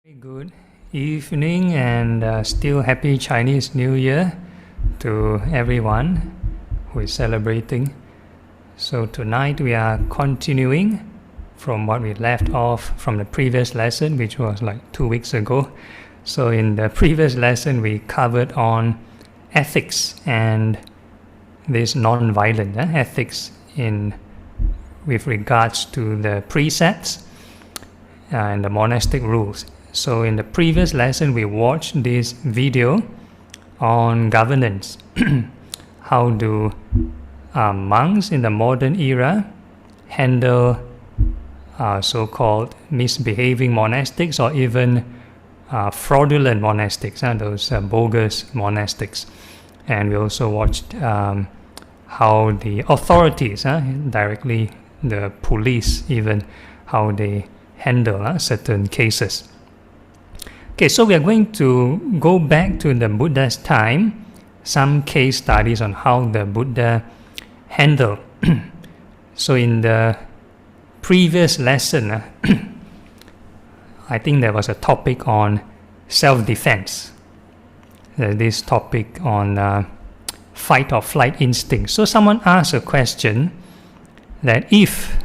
Very good evening and still happy Chinese New Year to everyone who is celebrating. So tonight we are continuing from what we left off from the previous lesson, which was like 2 weeks ago. So in the previous lesson we covered on ethics and this non-violent ethics with regards to the precepts and the monastic rules. So in the previous lesson we watched this video on governance. How do monks in the modern era handle so-called misbehaving monastics or even fraudulent monastics, those bogus monastics. And we also watched how the authorities, directly the police even, how they handle certain cases. Okay, so we are going to go back to the Buddha's time, some case studies on how the Buddha handled. So in the previous lesson, I think there was a topic on self-defense. There's this topic on fight or flight instinct. So someone asked a question that if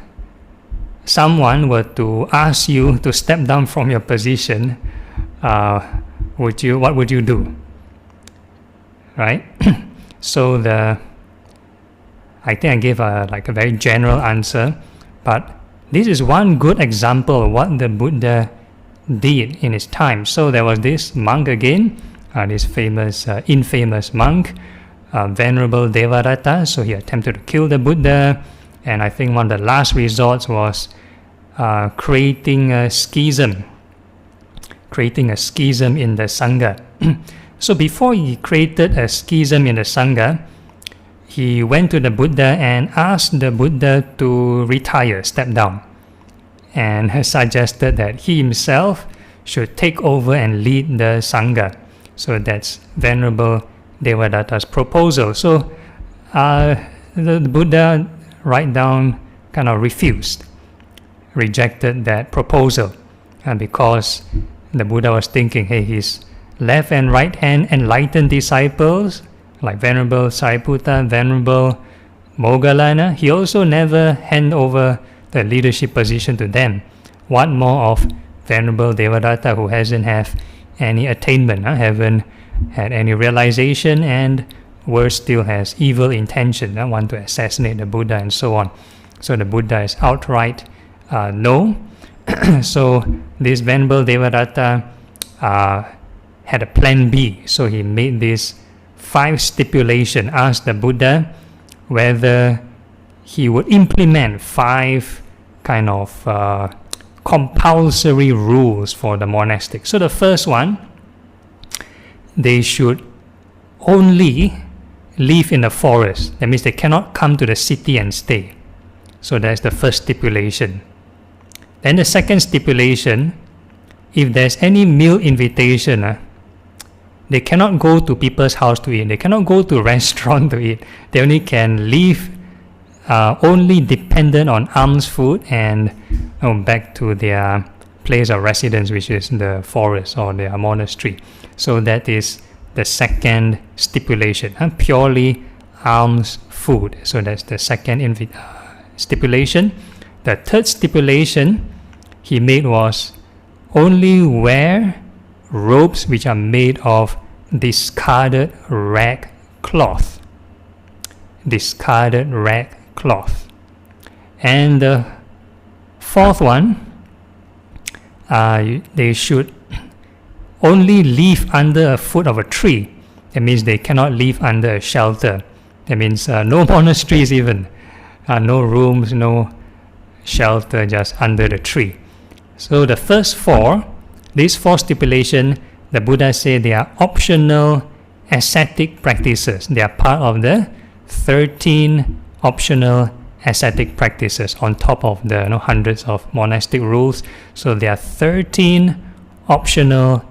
someone were to ask you to step down from your position, what would you do? Right? So I think I gave a very general answer, but this is one good example of what the Buddha did in his time. So there was this monk again, this famous, infamous monk, Venerable Devadatta. So he attempted to kill the Buddha, and I think one of the last resorts was creating a schism in the Sangha. So before he created a schism in the Sangha, he went to the Buddha and asked the Buddha to retire, step down, and suggested that he himself should take over and lead the Sangha. So that's Venerable Devadatta's proposal. So the Buddha right down kind of rejected that proposal, because the Buddha was thinking, hey, his left and right hand enlightened disciples like Venerable Sariputta, Venerable Moggallana, he also never hand over the leadership position to them. What more of Venerable Devadatta, who hasn't have any attainment, haven't had any realization, and worse still has evil intention, want to assassinate the Buddha and so on. So the Buddha is outright no. So this Venerable Devadatta had a plan B. So he made this 5 stipulation, asked the Buddha whether he would implement 5 kind of compulsory rules for the monastic. So the first one, they should only live in the forest. That means they cannot come to the city and stay. So that's the first stipulation. Then the second stipulation, if there's any meal invitation, they cannot go to people's house to eat. They cannot go to restaurant to eat. They only can live only dependent on alms food and back to their place of residence, which is the forest or their monastery. So that is the second stipulation, purely alms food. So that's the second stipulation. The third stipulation he made was only wear robes which are made of discarded rag cloth. Discarded rag cloth. And the fourth one, they should only live under a foot of a tree. That means they cannot live under a shelter. That means no monasteries even, no rooms, no shelter, just under the tree. So the first 4, these 4 stipulations, the Buddha said they are optional ascetic practices. They are part of the 13 optional ascetic practices on top of the hundreds of monastic rules. So there are 13 optional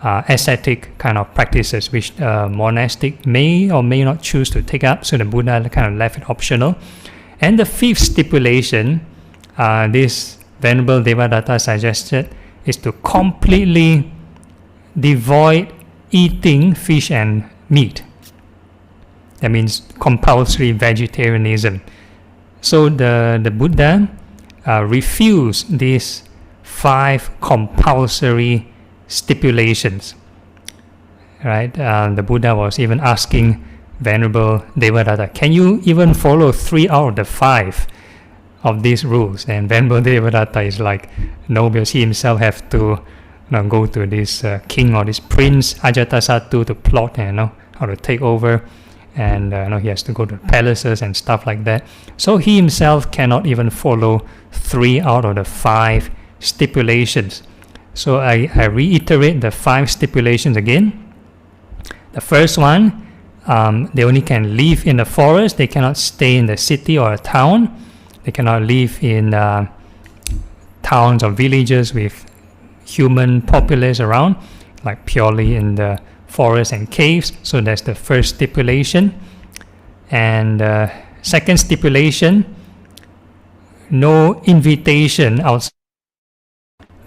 ascetic kind of practices which monastic may or may not choose to take up. So the Buddha kind of left it optional. And the 5th stipulation, this Venerable Devadatta suggested is to completely avoid eating fish and meat. That means compulsory vegetarianism. So the Buddha refused these 5 compulsory stipulations. Right? The Buddha was even asking Venerable Devadatta, can you even follow 3 out of the 5 of these rules? And Venerable Devadatta is like, no, because he himself have to go to this king or this prince Ajatasattu to plot and how to take over, and he has to go to palaces and stuff like that. So he himself cannot even follow 3 out of the 5 stipulations. So I reiterate the 5 stipulations again. The first one, they only can live in the forest. They cannot stay in the city or a town. They cannot live in towns or villages with human populace around, like purely in the forest and caves. So that's the first stipulation. And second stipulation, no invitation outside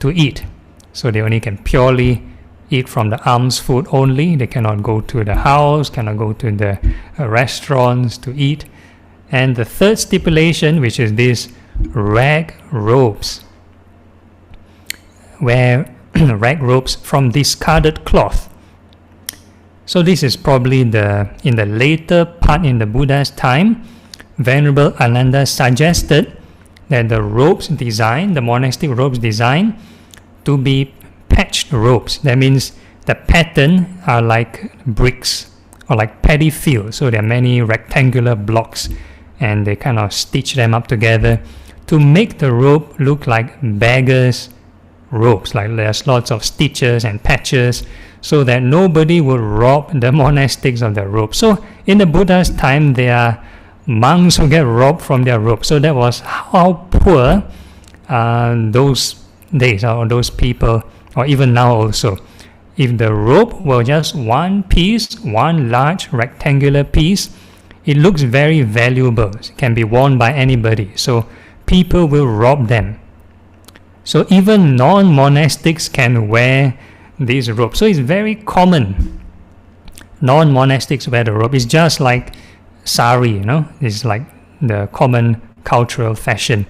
to eat. So they only can purely eat from the alms food only. They cannot go to the house, cannot go to the restaurants to eat. And the third stipulation, which is this rag robes, wear rag robes from discarded cloth. So this is probably in the later part in the Buddha's time. Venerable Ananda suggested that the robes design, the monastic robes design, to be patched robes. That means the pattern are like bricks or like paddy fields. So there are many rectangular blocks and they kind of stitch them up together to make the robe look like beggars' robes. Like there's lots of stitches and patches so that nobody will rob the monastics of their robes. So in the Buddha's time, there are monks who get robbed from their robes. So that was how poor those days or those people, or even now also. If the robe were just one piece, one large rectangular piece, it looks very valuable. It can be worn by anybody. So people will rob them. So even non-monastics can wear these robes. So it's very common. Non-monastics wear the robe. It's just like sari, It's like the common cultural fashion.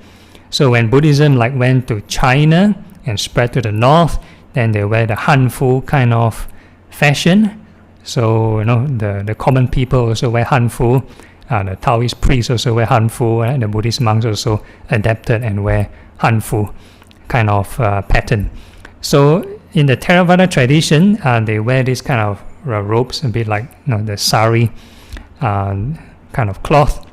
So when Buddhism went to China and spread to the north, then they wear the hanfu kind of fashion. So the common people also wear hanfu. The Taoist priests also wear hanfu. And the Buddhist monks also adapted and wear hanfu kind of pattern. So in the Theravada tradition, they wear this kind of robes, a bit like the sari kind of cloth.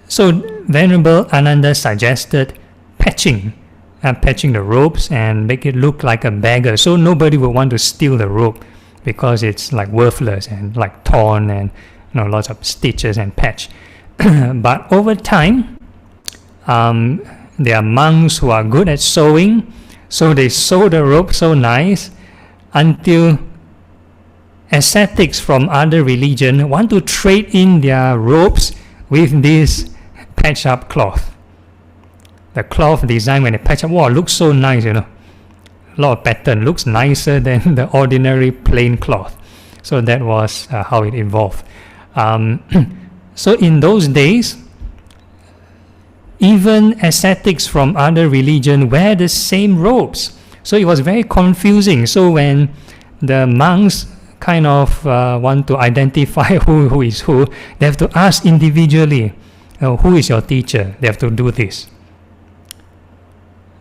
So Venerable Ananda suggested patching the robes and make it look like a beggar. So nobody will want to steal the robe because it's like worthless and like torn and lots of stitches and patch. But over time, there are monks who are good at sewing, so they sew the robe so nice until ascetics from other religion want to trade in their robes with this patch up cloth. The cloth design, when they patch up, wow, looks so nice, a lot of pattern, looks nicer than the ordinary plain cloth. So that was how it evolved. So in those days, even ascetics from other religion wear the same robes. So it was very confusing. So when the monks kind of want to identify who is who, they have to ask individually, who is your teacher? They have to do this.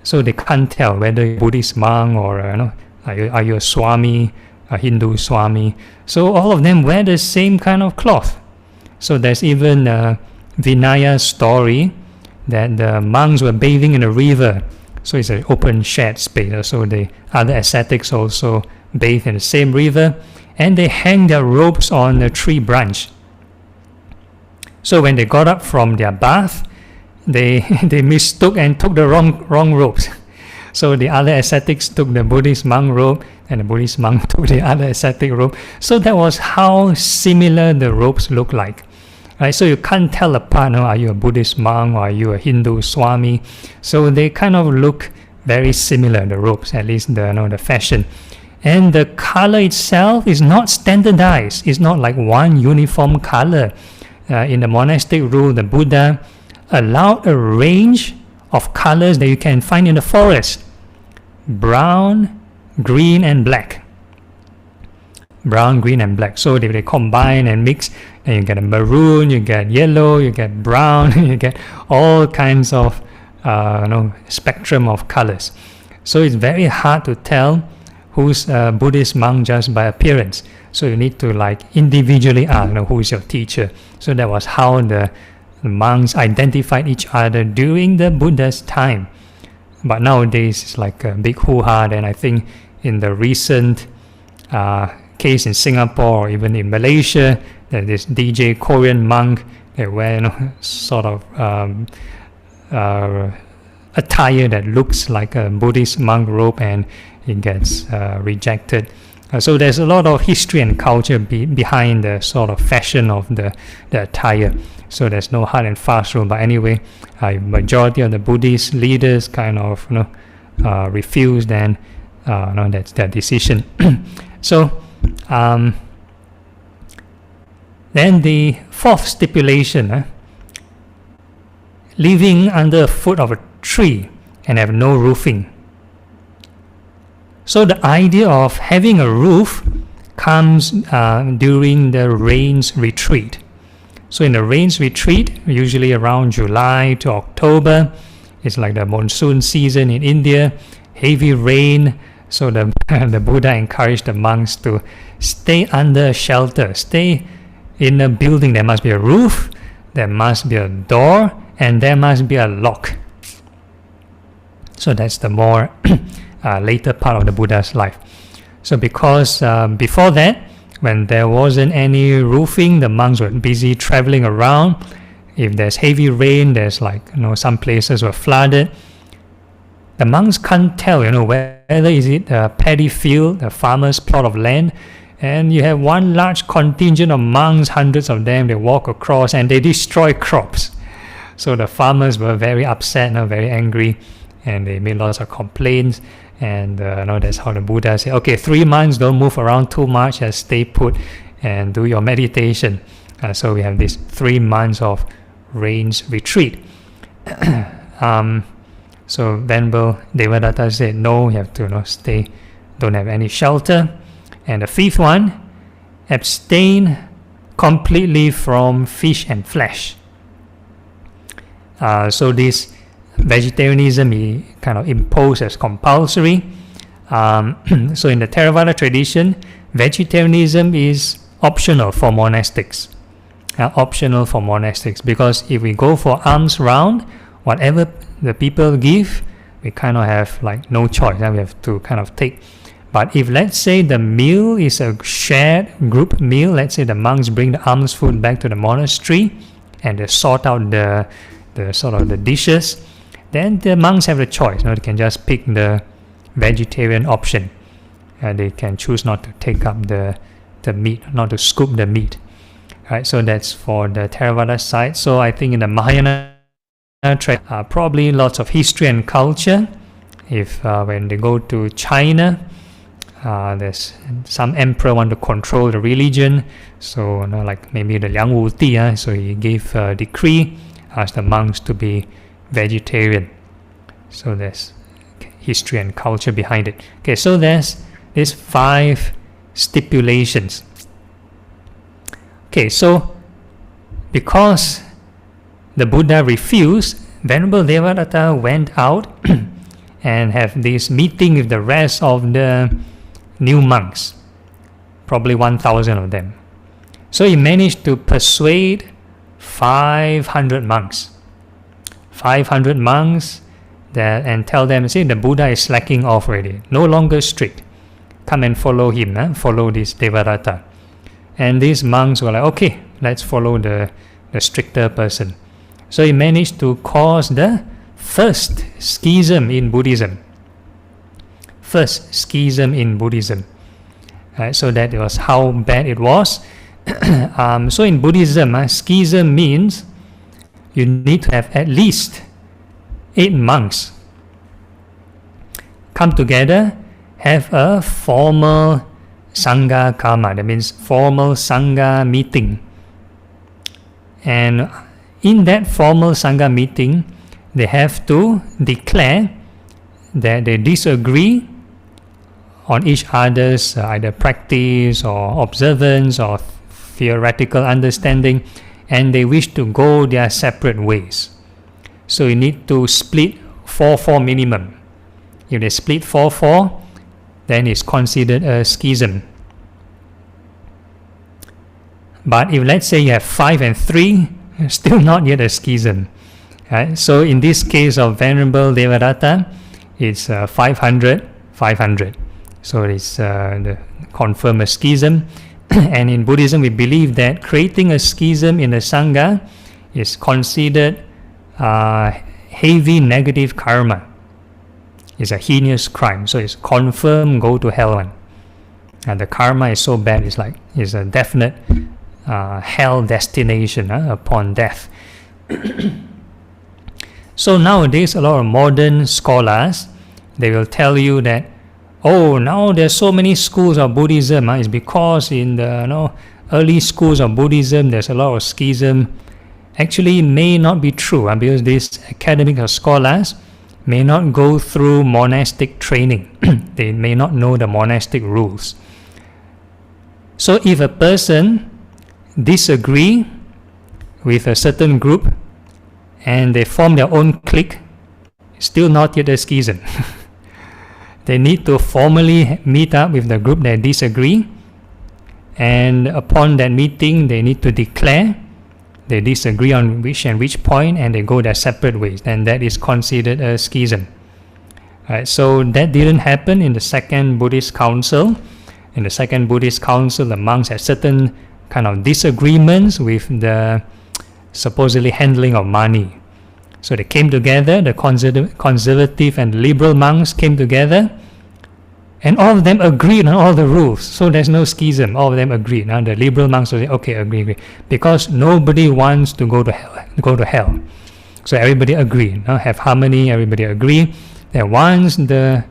So they can't tell whether you're a Buddhist monk or are you a Swami, a Hindu Swami. So all of them wear the same kind of cloth. So there's even a Vinaya story that the monks were bathing in a river. So it's an open shared space. So the other ascetics also bathe in the same river, and they hang their robes on a tree branch. So when they got up from their bath, they mistook and took the wrong robes. So the other ascetics took the Buddhist monk robe, and the Buddhist monk took the other ascetic robe. So that was how similar the robes look like. Right? So you can't tell apart, are you a Buddhist monk or are you a Hindu Swami? So they kind of look very similar, the robes, at least the fashion. And the color itself is not standardized. It's not like one uniform color. In the monastic rule, the Buddha allowed a range of colors that you can find in the forest. Brown, green and black. Brown, green and black. So if they combine and mix, then you get a maroon, you get yellow, you get brown, you get all kinds of spectrum of colors. So it's very hard to tell who's a Buddhist monk just by appearance. So you need to individually ask, who is your teacher. So that was how the monks identified each other during the Buddha's time. But nowadays it's like a big hoo-ha. And I think in the recent case in Singapore or even in Malaysia, there's this DJ Korean monk, they wear sort of attire that looks like a Buddhist monk robe, and it gets rejected. So there's a lot of history and culture behind the sort of fashion of the attire. So there's no hard and fast rule. But anyway, majority of the Buddhist leaders kind of refuse, then that's their decision. So then the fourth stipulation, living under the foot of a tree and have no roofing. So the idea of having a roof comes during the rains retreat. So in the rains retreat, usually around July to October, it's like the monsoon season in India, heavy rain. So the Buddha encouraged the monks to stay under shelter, stay in a building. There must be a roof, there must be a door, and there must be a lock. So that's the more later part of the Buddha's life. So because before that, when there wasn't any roofing, the monks were busy traveling around. If there's heavy rain, there's some places were flooded. The monks can't tell, whether is it a paddy field, a farmer's plot of land, and you have one large contingent of monks, hundreds of them, they walk across and they destroy crops. So the farmers were very upset, very angry, and they made lots of complaints. And that's how the Buddha said, okay, 3 months, don't move around too much, just stay put and do your meditation. So we have this 3 months of rains retreat. So Venerable Devadatta said, no, you have to stay, don't have any shelter. And the fifth one, abstain completely from fish and flesh. So this vegetarianism he kind of imposed as compulsory. So in the Theravada tradition, vegetarianism is optional for monastics. Because if we go for alms round, whatever the people give, we kind of have no choice. We have to kind of take. But if let's say the meal is a shared group meal, let's say the monks bring the alms food back to the monastery and they sort out the sort of the dishes, then the monks have the choice. They can just pick the vegetarian option. They can choose not to take up the meat, not to scoop the meat. Right, so that's for the Theravada side. So I think in the Mahayana probably lots of history and culture. If when they go to China, there's some emperor want to control the religion. So maybe the Liang Wuti, so he gave a decree, asked the monks to be vegetarian. So there's history and culture behind it. Okay, so there's these 5 stipulations. Okay, so because the Buddha refused, Venerable Devadatta went out and have this meeting with the rest of the new monks, probably 1,000 of them. So he managed to persuade 500 monks. 500 monks and tell them, see, the Buddha is slacking off already, no longer strict. Come and follow him, follow this Devadatta. And these monks were like, okay, let's follow the stricter person. So he managed to cause the first schism in Buddhism. So that was how bad it was. So in Buddhism, schism means you need to have at least 8 monks come together, have a formal Sangha Karma, that means formal Sangha meeting. And in that formal Sangha meeting, they have to declare that they disagree on each other's either practice or observance or theoretical understanding, and they wish to go their separate ways. So you need to split 4-4 minimum. If they split 4-4, then it's considered a schism. But if let's say you have 5 and 3, still not yet a schism. Right? So in this case of Venerable Devadatta, it's 500. So it's confirmed a schism. And in Buddhism, we believe that creating a schism in a Sangha is considered heavy negative karma. It's a heinous crime. So it's confirmed go to hell one. And the karma is so bad, it's a definite hell destination upon death. So nowadays, a lot of modern scholars, they will tell you that, oh, now there's so many schools of Buddhism. It's because in the early schools of Buddhism, there's a lot of schism. Actually, it may not be true because these academic scholars may not go through monastic training. They may not know the monastic rules. So if a person disagree with a certain group and they form their own clique, still not yet a schism. They need to formally meet up with the group that disagree, and upon that meeting they need to declare they disagree on which and which point, and they go their separate ways, and that is considered a schism. Right, so that didn't happen in the Second Buddhist Council. In the Second Buddhist Council, the monks had certain kind of disagreements with the supposedly handling of money. So they came together, the conservative and liberal monks came together, and all of them agreed on all the rules. So there's no schism, all of them agreed. Now the liberal monks will say, okay, agree. Because nobody wants to go to hell. So everybody agreed, have harmony, everybody agree. Then once the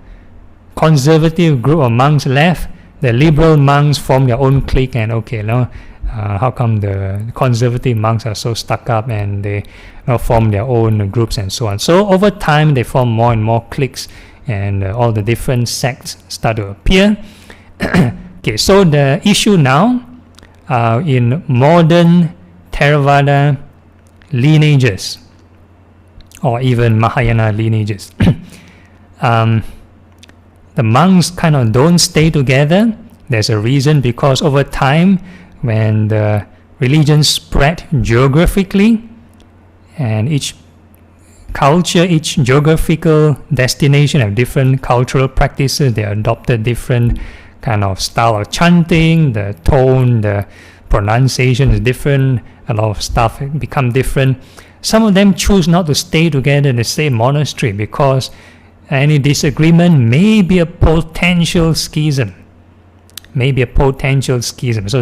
conservative group of monks left, the liberal monks formed their own clique, and how come the conservative monks are so stuck up, and they form their own groups and so on. So over time they form more and more cliques, and all the different sects start to appear. Okay, so the issue now in modern Theravada lineages, or even Mahayana lineages, the monks kind of don't stay together. There's a reason, because over time, when the religion spread geographically, and each culture, each geographical destination have different cultural practices, they adopted different kind of style of chanting, the tone, the pronunciation is different, a lot of stuff become different. Some of them choose not to stay together in the same monastery because any disagreement may be a potential schism. So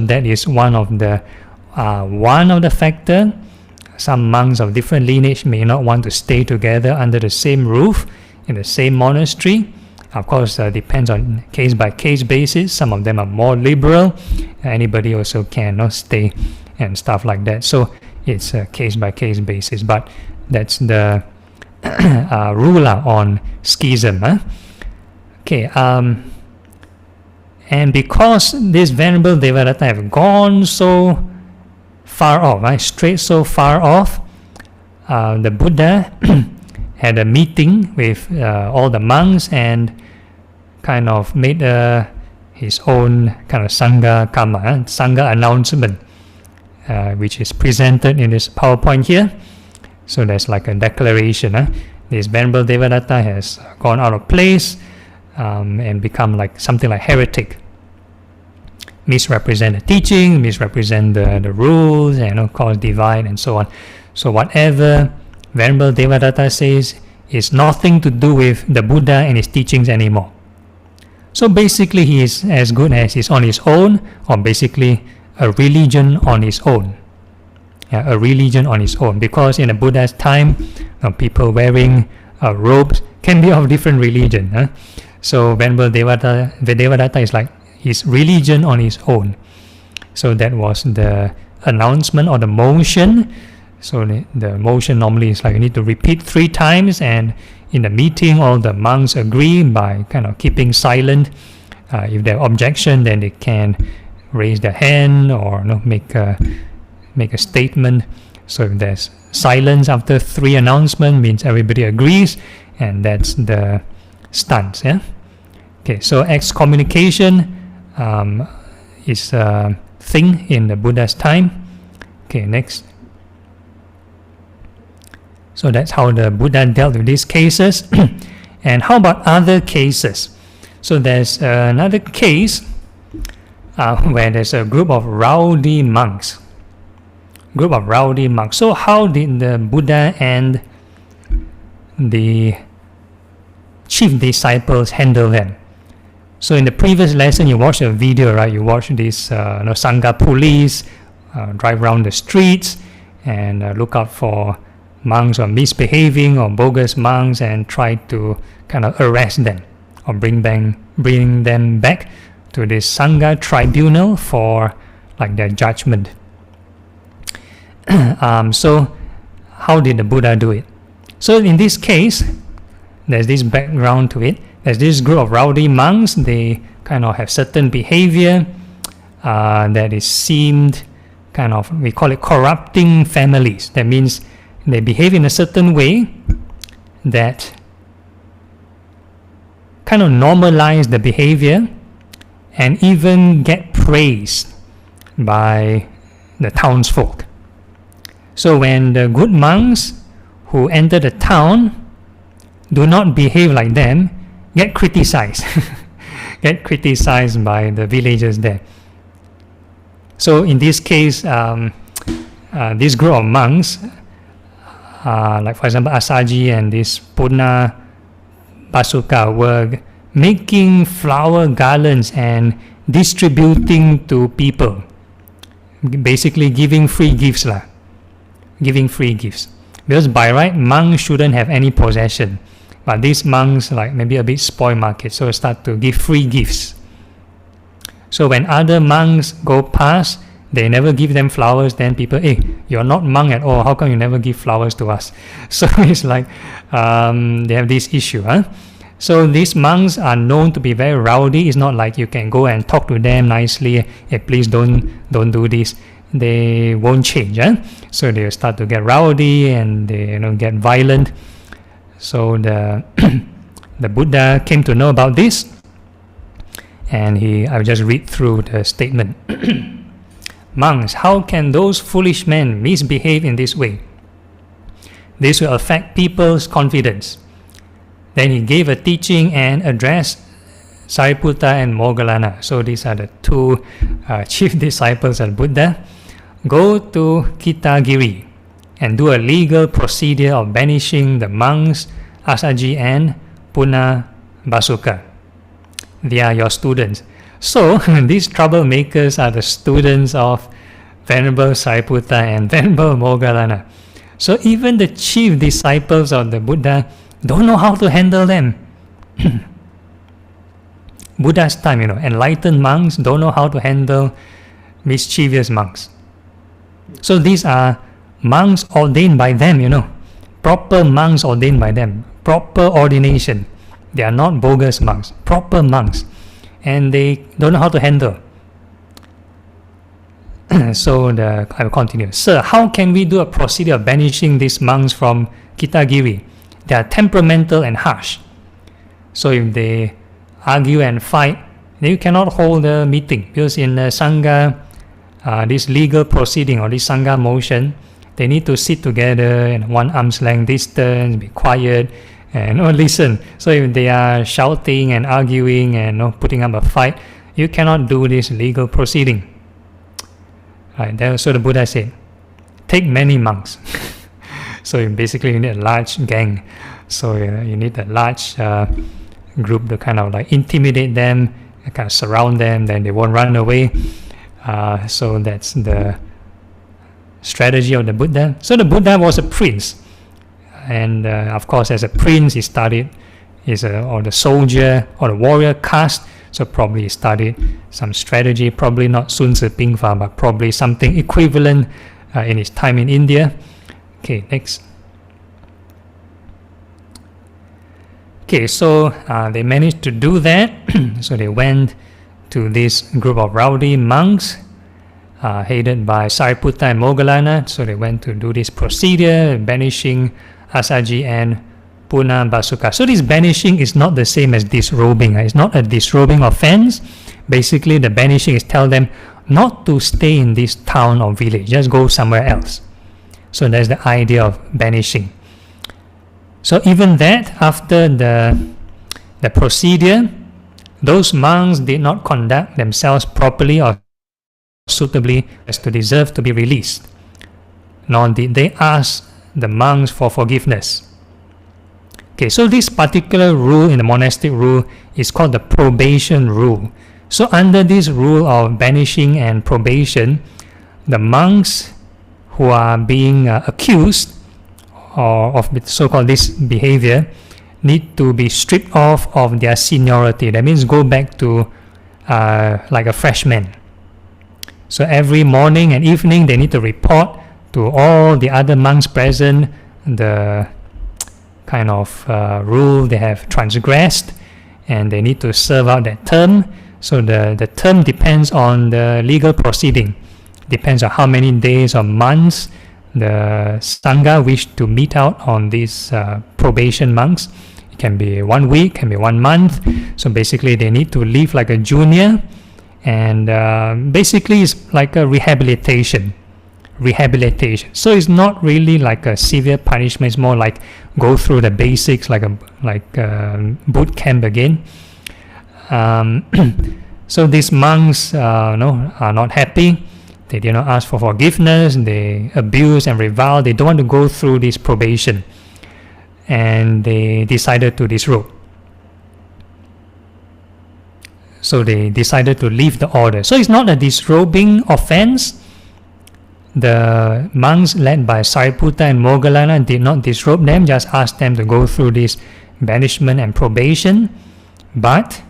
that is one of the factor. Some monks of different lineage may not want to stay together under the same roof in the same monastery. Of course, depends on case by case basis. Some of them are more liberal. Anybody also cannot stay and stuff like that. So it's a case by case basis. But that's the ruler on schism. Okay. And because this Venerable Devadatta have gone so far off, strayed so far off, the Buddha had a meeting with all the monks and kind of made his own kind of Sangha Karma, Sangha announcement, which is presented in this PowerPoint here. So there's like a declaration. This Venerable Devadatta has gone out of place and become like something like heretic. Misrepresent the teaching, misrepresent the rules, and of course divide and so on. So whatever Venerable Devadatta says is nothing to do with the Buddha and his teachings anymore. So basically he is as good as he's on his own, or basically a religion on his own. A religion on his own, because in the Buddha's time, people wearing robes can be of different religion. So Venerable Devadatta is like his religion on his own. So that was the announcement or the motion. So the motion normally is like you need to repeat 3 times, and in the meeting all the monks agree by kind of keeping silent. If they have objection, then they can raise their hand or make a statement. So if there's silence after 3 announcements, means everybody agrees, and that's the stance. Yeah. Okay. So excommunication is a thing in the Buddha's time. Okay. Next. So that's how the Buddha dealt with these cases. And how about other cases? So there's another case where there's a group of rowdy monks. So how did the Buddha and the chief disciples handle them? So in the previous lesson, you watched a video, right? You watched this Sangha police drive around the streets and look out for monks who are misbehaving or bogus monks and try to kind of arrest them or bring them back to this Sangha tribunal for like their judgment. So how did the Buddha do it? So in this case, there's this background to it. There's this group of rowdy monks. They kind of have certain behavior that is seemed kind of, we call it corrupting families. That means they behave in a certain way that kind of normalize the behavior and even get praised by the townsfolk. So when the good monks who enter the town do not behave like them, get criticized, by the villagers there. So in this case, this group of monks, like for example Asaji and this Puna Basuka, were making flower garlands and distributing to people, basically giving free gifts. Because by right, monks shouldn't have any possession, but these monks like maybe a bit spoil market, so start to give free gifts. So when other monks go past, they never give them flowers. Then people, hey, you're not monk at all, how come you never give flowers to us? So it's like they have this issue. So these monks are known to be very rowdy. It's not like you can go and talk to them nicely, hey, please don't do this. They won't change. So they start to get rowdy and they get violent. So the Buddha came to know about this, and I'll just read through the statement. Monks, how can those foolish men misbehave in this way? This will affect people's confidence. Then he gave a teaching and addressed Sariputta and Moggallana. So these are the 2 chief disciples of Buddha. Go to Kitagiri and do a legal procedure of banishing the monks Asaji and Puna Basuka. They are your students. So these troublemakers are the students of Venerable Sariputta and Venerable Moggallana. So even the chief disciples of the Buddha don't know how to handle them. Buddha's time, enlightened monks don't know how to handle mischievous monks. So these are monks ordained by them, proper monks ordained by them, proper ordination. They are not bogus monks, proper monks, and they don't know how to handle. So I will continue. Sir, how can we do a procedure of banishing these monks from Kitagiri? They are temperamental and harsh. So if they argue and fight, then you cannot hold a meeting, because in the Sangha, this legal proceeding or this Sangha motion, they need to sit together in one arm's length distance, be quiet, and listen. So if they are shouting and arguing and putting up a fight, you cannot do this legal proceeding. Right, so the Buddha said, take many monks. So basically you need a large gang. So you need a large group to kind of like intimidate them, kind of surround them, then they won't run away. So that's the strategy of the Buddha. So the Buddha was a prince, and of course as a prince he studied or the soldier or the warrior caste. So probably he studied some strategy, probably not Sun Tzu Bing Fa, but probably something equivalent in his time in India. Okay, next. Okay, so they managed to do that. So they went to this group of rowdy monks headed by Sariputta and Moggallana. So they went to do this procedure, banishing Asaji and Punabasuka. So this banishing is not the same as disrobing. It's not a disrobing offense. Basically, the banishing is tell them not to stay in this town or village, just go somewhere else. So that's the idea of banishing. So even that, after the procedure, those monks did not conduct themselves properly or suitably as to deserve to be released, nor did they ask the monks for forgiveness. Okay, so this particular rule in the monastic rule is called the probation rule. So under this rule of banishing and probation, the monks who are being accused of so-called this behavior need to be stripped off of their seniority. That means go back to like a freshman. So every morning and evening they need to report to all the other monks present the kind of rule they have transgressed, and they need to serve out that term. So the term depends on the legal proceeding, depends on how many days or months the Sangha wish to meet out on these probation monks. It can be 1 week, can be 1 month. So basically they need to live like a junior, and basically it's like a rehabilitation. So it's not really like a severe punishment. It's more like go through the basics, like a boot camp again. So these monks are not happy. They did not ask for forgiveness. They abuse and revile. They don't want to go through this probation, and they decided to disrobe. So they decided to leave the order. So it's not a disrobing offense. The monks led by Sariputta and Moggallana did not disrobe them, just asked them to go through this banishment and probation, but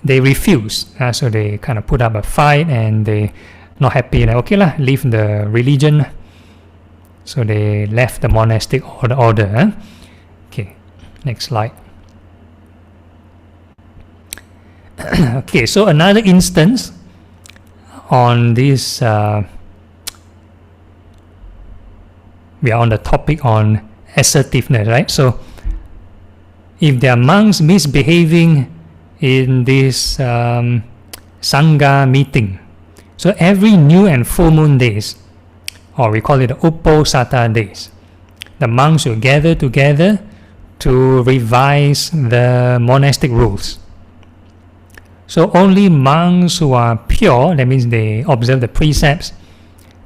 they refused. So they kind of put up a fight, and they not happy, like, okay lah, leave the religion. So they left the monastic order. Okay, next slide. Okay, so another instance on this, we are on the topic on assertiveness, right? So if there are monks misbehaving in this Sangha meeting, so every new and full moon days, or we call it the Uposatha days, the monks will gather together to revise the monastic rules. So only monks who are pure, that means they observe the precepts,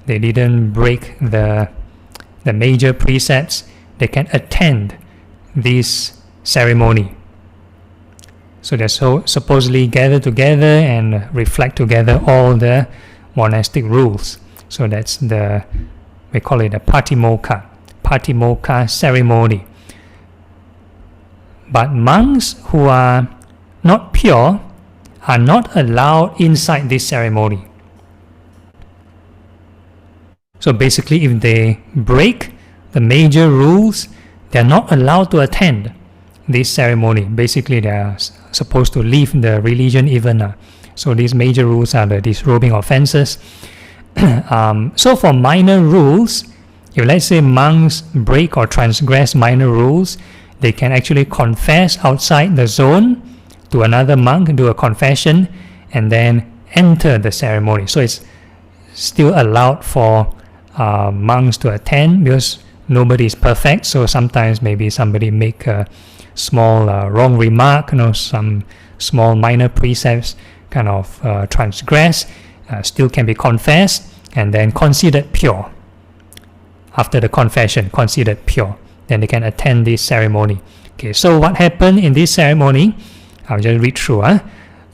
they didn't break the major precepts, they can attend this ceremony. So they're supposedly gather together and reflect together all the monastic rules. So that's we call it a Patimokkha ceremony. But monks who are not pure are not allowed inside this ceremony. So basically, if they break the major rules, they are not allowed to attend this ceremony. Basically, they are supposed to leave the religion even. So these major rules are the disrobing offenses. So for minor rules, if let's say monks break or transgress minor rules, they can actually confess outside the zone to another monk, do a confession, and then enter the ceremony. So it's still allowed for monks to attend, because nobody is perfect. So sometimes maybe somebody make a small wrong remark, some small minor precepts kind of transgress, still can be confessed and then considered pure. After the confession, considered pure, then they can attend this ceremony. Okay, so what happened in this ceremony? I'll just read through.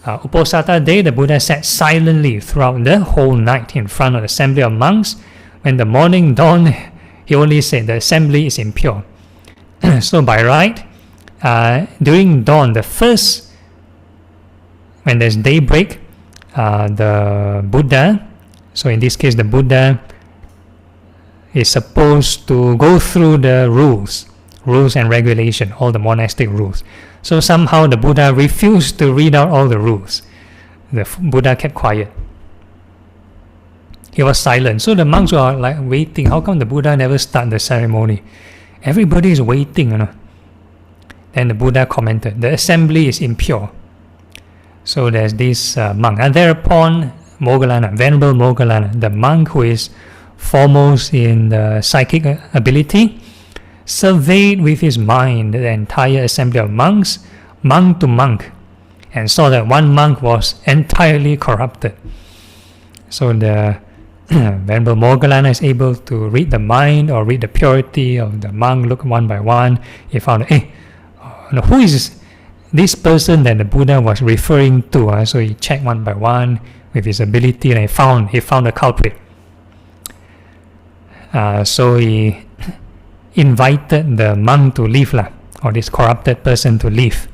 Uposatha day, the Buddha sat silently throughout the whole night in front of the assembly of monks. When the morning dawned, he only said the assembly is impure. So by right, during dawn, when there's daybreak, the Buddha, so in this case the Buddha is supposed to go through the rules and regulation, all the monastic rules. So somehow the Buddha refused to read out all the rules. The Buddha kept quiet. He was silent. So the monks were like waiting. How come the Buddha never start the ceremony? Everybody is waiting, Then the Buddha commented, the assembly is impure. So there's this monk. And thereupon, Moggallana, Venerable Moggallana, the monk who is foremost in the psychic ability, surveyed with his mind the entire assembly of monks, monk to monk, and saw that one monk was entirely corrupted. So the Venerable Moggallana is able to read the mind or read the purity of the monk, look one by one. He found, who is this person that the Buddha was referring to? So he checked one by one with his ability, and he found the culprit. So he invited the monk to leave, or this corrupted person to leave.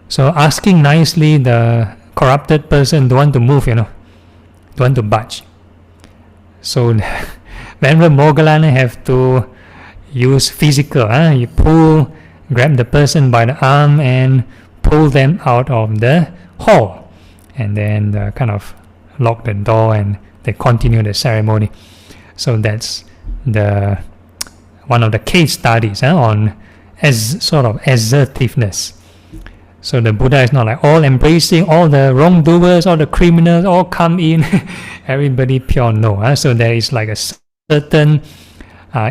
So asking nicely, the corrupted person don't want to move, don't want to budge. So Venerable Moggallana have to use physical. You grab the person by the arm and pull them out of the hall, and then kind of lock the door, and they continue the ceremony. So that's one of the case studies on sort of assertiveness. So the Buddha is not like all embracing, all the wrongdoers, all the criminals, all come in, everybody pure, no. So there is like a certain,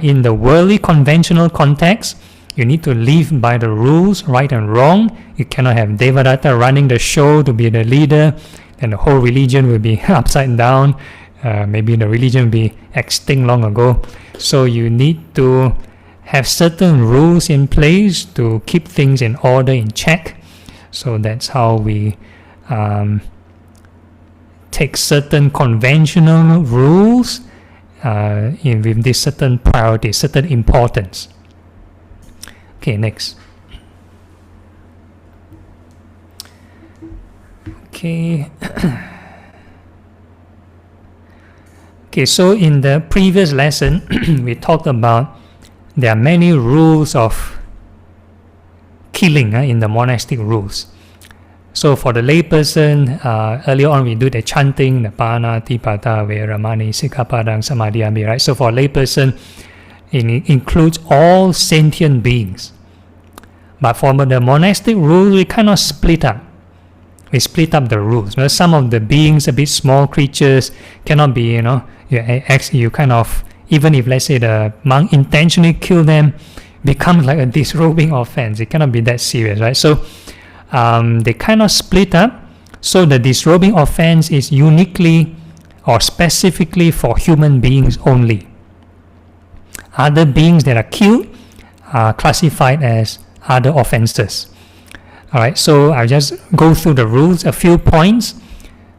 in the worldly conventional context, you need to live by the rules, right and wrong. You cannot have Devadatta running the show to be the leader, and the whole religion will be upside down. Maybe the religion will be extinct long ago. So you need to have certain rules in place to keep things in order, in check. So that's how we take certain conventional rules with this certain priority, certain importance. Okay, next. Okay. Okay, so in the previous lesson, we talked about there are many rules of killing in the monastic rules. So for the layperson, earlier on we do the chanting, the Pana, Tipata, Veramani, Sikkhapadang, Samadhiyami, right? So for layperson, it includes all sentient beings. But for the monastic rules, we kind of split up. We split up the rules. Some of the beings, a bit small creatures, cannot be, you kind of, even if let's say the monk intentionally kill them, becomes like a disrobing offense. It cannot be that serious, right? So they kind of split up. So the disrobing offense is uniquely or specifically for human beings only. Other beings that are killed are classified as other offenses. Alright, so I'll just go through the rules, a few points.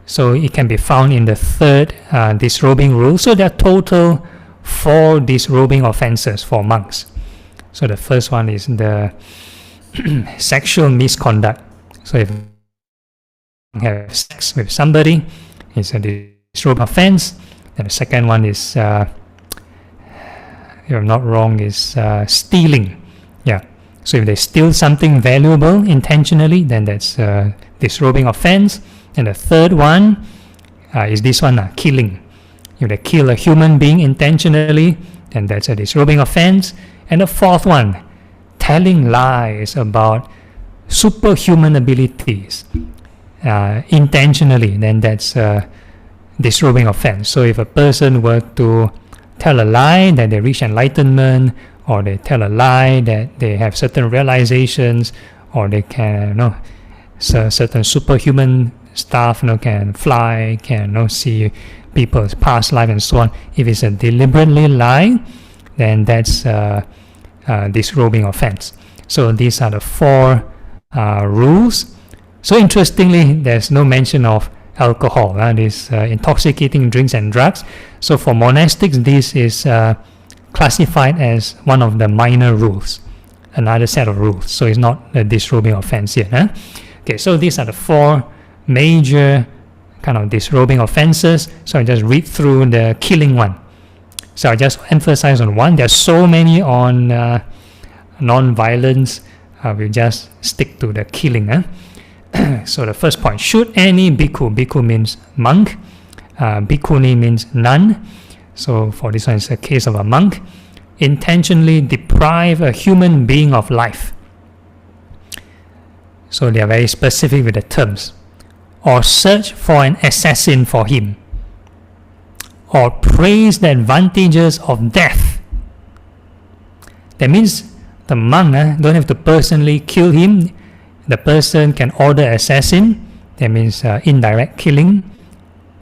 So it can be found in the third disrobing rule. So there are total 4 disrobing offenses for monks. So the first one is the sexual misconduct. So if you have sex with somebody, it's a disrobing offense. And the second one is, if I'm not wrong, is stealing. Yeah. So if they steal something valuable intentionally, then that's a disrobing offense. And the third one is this one, killing. If they kill a human being intentionally, then that's a disrobing offense. And the fourth one, telling lies about superhuman abilities intentionally, then that's a disrobing offense. So if a person were to tell a lie that they reach enlightenment, or they tell a lie that they have certain realizations, or they can, certain superhuman stuff, can fly, can see people's past life and so on. If it's a deliberately lie, then that's disrobing offense. So these are the 4 rules. So interestingly, there's no mention of alcohol, these intoxicating drinks and drugs. So for monastics, this is classified as one of the minor rules. another set of rules. So it's not a disrobing offense yet. Huh? Okay, so these are the 4 major kind of disrobing offenses. So I just read through the killing one. So I just emphasize on one. There are so many on non-violence. We'll just stick to the killing. Huh? So the first point, should any bhikkhu, bhikkhu means monk, bhikkhuni means nun. So for this one, it's a case of a monk, intentionally deprive a human being of life. So they are very specific with the terms. Or search for an assassin for him. Or praise the advantages of death. That means the monk don't have to personally kill him. The person can order assassin. That means indirect killing.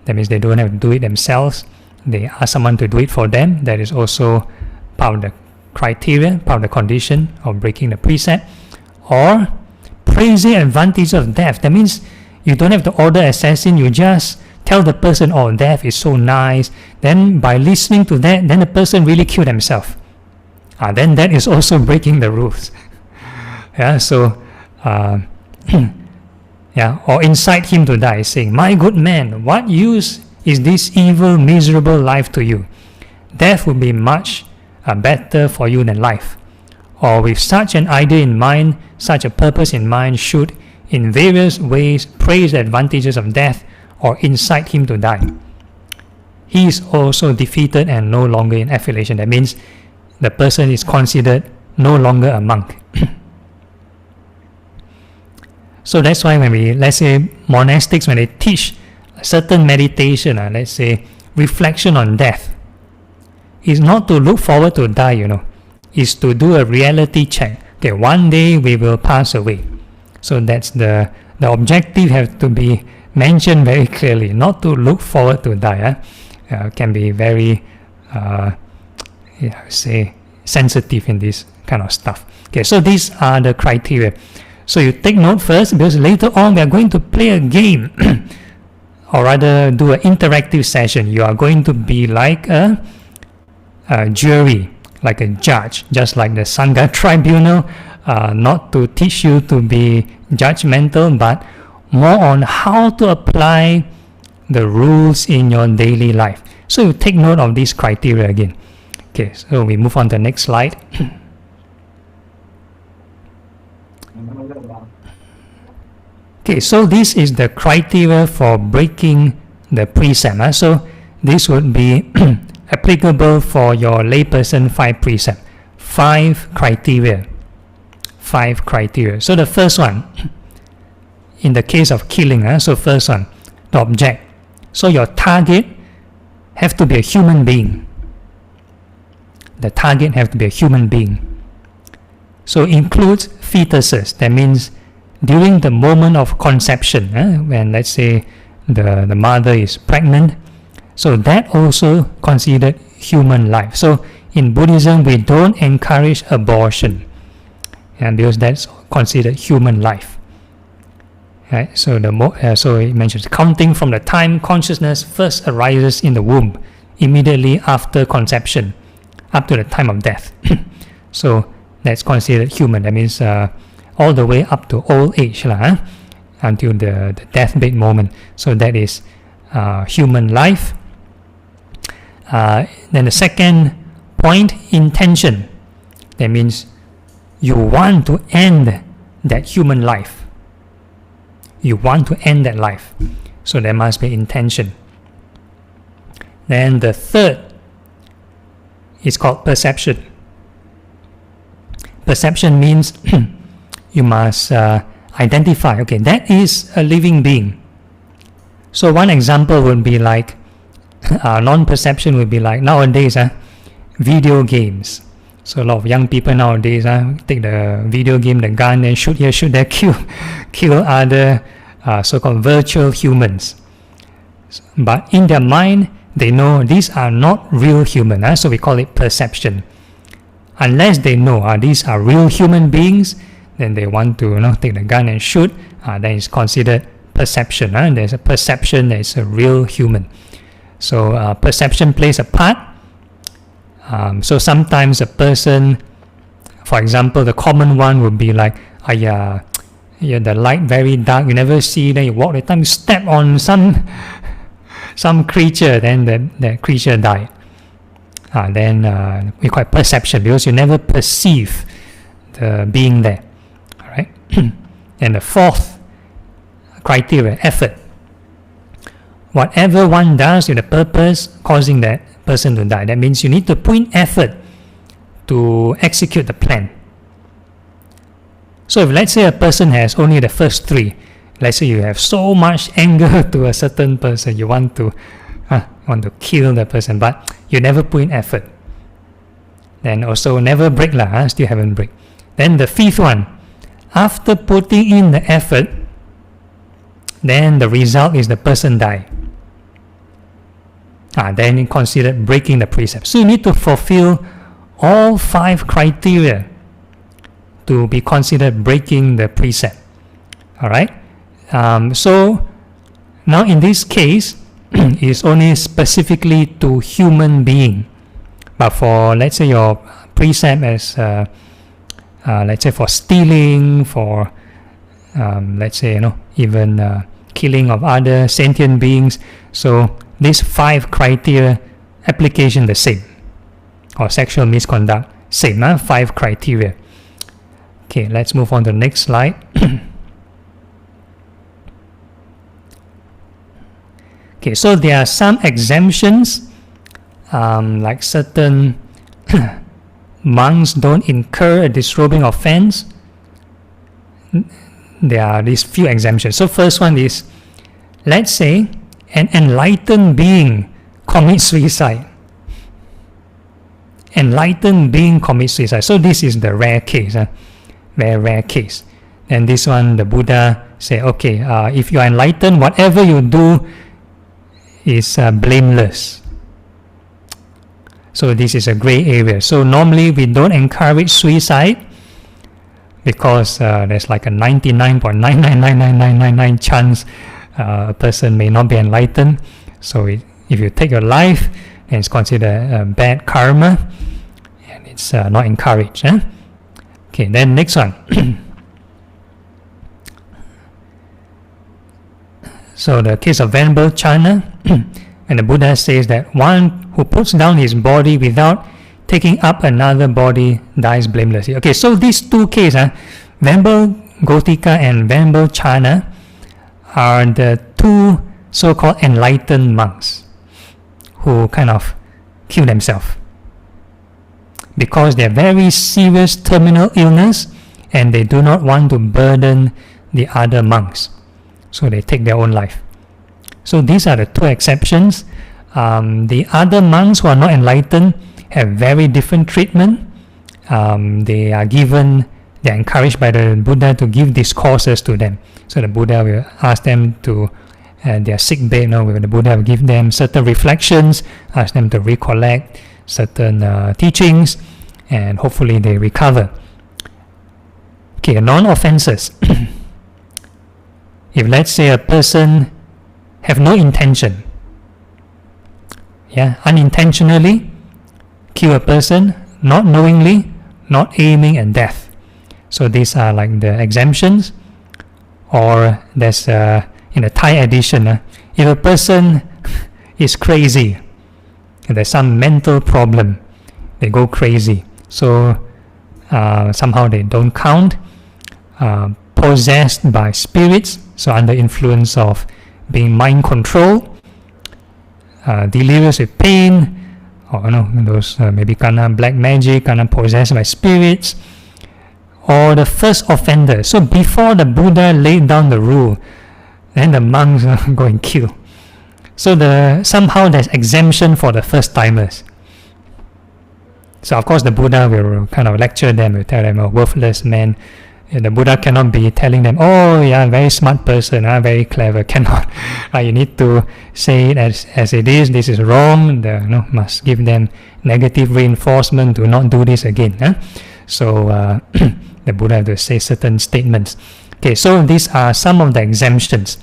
That means they don't have to do it themselves. They ask someone to do it for them. That is also part of the criteria, part of the condition of breaking the precept. Or praise the advantage of death. That means you don't have to order assassin. You just tell the person, oh, death is so nice. Then by listening to that, then the person really killed himself. Then that is also breaking the rules. Yeah, so yeah, or incite him to die, saying, my good man, what use is this evil, miserable life to you? Death would be much better for you than life. Or with such an idea in mind, such a purpose in mind, should in various ways praise the advantages of death or incite him to die. He is also defeated and no longer in affiliation. That means the person is considered no longer a monk. So that's why when we, let's say monastics, when they teach certain meditation, let's say reflection on death, is not to look forward to die, is to do a reality check. Okay, one day we will pass away. So that's the objective has to be mentioned very clearly, not to look forward to die. Can be very, say, sensitive in this kind of stuff. Okay, so these are the criteria. So you take note first, because later on we are going to play a game, or rather do an interactive session. You are going to be like a jury, like a judge, just like the Sangha tribunal, not to teach you to be judgmental, but more on how to apply the rules in your daily life. So you take note of these criteria again. Okay, so we move on to the next slide. Okay, so this is the criteria for breaking the precept. So this would be applicable for your layperson 5 precept. 5 criteria. 5 criteria. So the first one, in the case of killing, so first one, the object. So your target have to be a human being. The target have to be a human being. So includes fetuses. That means during the moment of conception, when let's say the mother is pregnant, so that also considered human life. So in Buddhism, we don't encourage abortion, and because that's considered human life. Right? So so it mentions counting from the time consciousness first arises in the womb, immediately after conception, up to the time of death. So that's considered human. That means all the way up to old age, until the deathbed moment. So that is human life. Then the second point, intention. That means you want to end that human life. You want to end that life. So there must be intention. Then the third is called perception. Perception means you must identify, okay, that is a living being. So one example would be like, non-perception would be like nowadays, video games. So a lot of young people nowadays take the video game, the gun, and shoot here, shoot there, kill other so-called virtual humans. But in their mind, they know these are not real humans, so we call it perception. Unless they know these are real human beings, then they want to take the gun and shoot, then it's considered perception. There's a perception that is a real human. So perception plays a part. So sometimes a person For example, the common one would be like, the light very dark, you never see, then you walk the time, you step on some creature, then the creature die. Then we call it perception, because you never perceive the being there. Alright? And the fourth criteria, effort. Whatever one does with a purpose causing that person to die, that means you need to put in effort to execute the plan. So if let's say a person has only the first three, let's say you have so much anger to a certain person, you want to kill the person, but you never put in effort, then also never break still haven't break. Then the fifth one, after putting in the effort, then the result is the person die. Then you consider breaking the precept. So you need to fulfill all 5 criteria to be considered breaking the precept. Alright? So now in this case, it's only specifically to human being. But for, let's say, your precept as, let's say, for stealing, for, let's say, even killing of other sentient beings. So these 5 criteria, application the same. Or sexual misconduct, same, 5 criteria. Okay, let's move on to the next slide. Okay, so there are some exemptions, like certain monks don't incur a disrobing offense. There are these few exemptions. So first one is, let's say an enlightened being commits suicide. Enlightened being commits suicide. So this is the rare case, very rare case. And this one, the Buddha say, okay, if you are enlightened, whatever you do is blameless. So this is a gray area. So normally we don't encourage suicide because there's like a 99.9999999 chance a person may not be enlightened. So if you take your life, then it's considered bad karma, and it's not encouraged. Okay, then next one. So the case of Venerable Chana, and the Buddha says that one who puts down his body without taking up another body dies blamelessly. Okay, so these two cases, Venerable Gotika and Venerable Chana, are the two so-called enlightened monks who kind of kill themselves because they have very serious terminal illness and they do not want to burden the other monks. So they take their own life. So these are the two exceptions. The other monks who are not enlightened have very different treatment. They are encouraged by the Buddha to give discourses to them. So the Buddha will ask them to, their sick bed, the Buddha will give them certain reflections, ask them to recollect certain teachings, and hopefully they recover. Okay, non-offenses. If let's say a person have no intention, unintentionally kill a person, not knowingly, not aiming at death. So these are like the exemptions. Or there's in the Thai edition, if a person is crazy, if there's some mental problem, they go crazy. So somehow they don't count. Possessed by spirits, so under influence of being mind controlled, delirious with pain, or those maybe kind black magic, possessed by spirits, or the first offender. So before the Buddha laid down the rule, then the monks go and kill. So somehow there's exemption for the first timers. So of course the Buddha will kind of lecture them, will tell them, worthless man. The Buddha cannot be telling them, very smart person, very clever, cannot. You need to say it as it is, this is wrong, must give them negative reinforcement to not do this again. So the Buddha has to say certain statements. Okay, so these are some of the exemptions.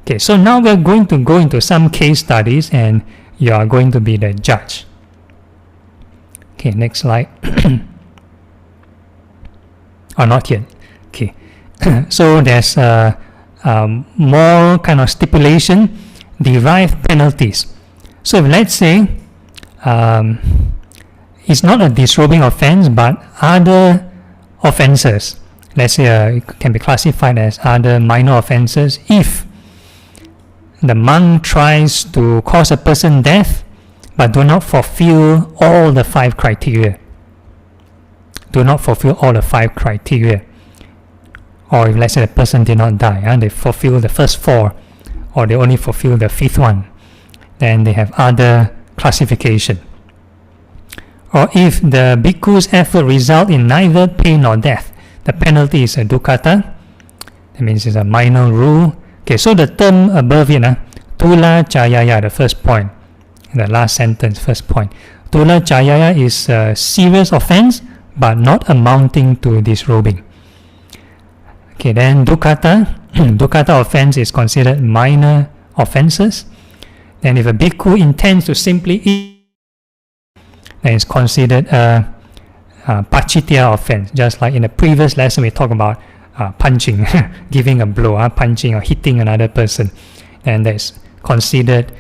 Okay, so now we're going to go into some case studies and you are going to be the judge. Okay, next slide. or not yet. Okay, so there's more kind of stipulation, derived penalties. So if let's say it's not a disrobing offense, but other offenses, let's say it can be classified as other minor offenses. If the monk tries to cause a person death but do not fulfill all the 5 criteria, or if let's say the person did not die, they fulfill the first 4, or they only fulfill the 5th one, then they have other classification. Or if the bhikkhu's effort result in neither pain nor death, the penalty is a dukkata. That means it's a minor rule. Okay, so the term above here, tula cayaya, the first point, the last sentence, first point. Tula cayaya is a serious offense, but not amounting to disrobing. Okay, then dukkata. Dukkata offense is considered minor offenses. Then if a bhikkhu intends to simply eat, then it's considered a pachitya offense. Just like in the previous lesson we talked about punching, giving a blow, punching or hitting another person. And that's considered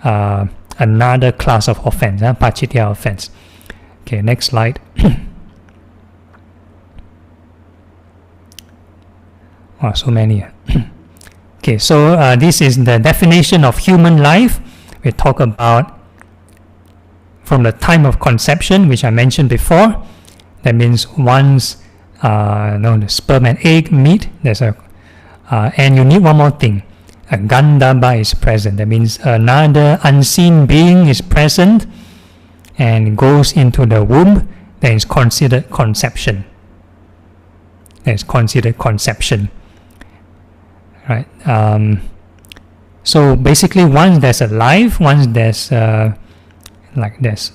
another class of offense, pachitya offense. Okay, next slide. Wow, so many. Okay, so this is the definition of human life. We talk about from the time of conception, which I mentioned before. That means once the sperm and egg meet, and you need one more thing. A gandhabba is present. That means another unseen being is present and goes into the womb. That is considered conception. Right. So basically, once there's a life, once there's there's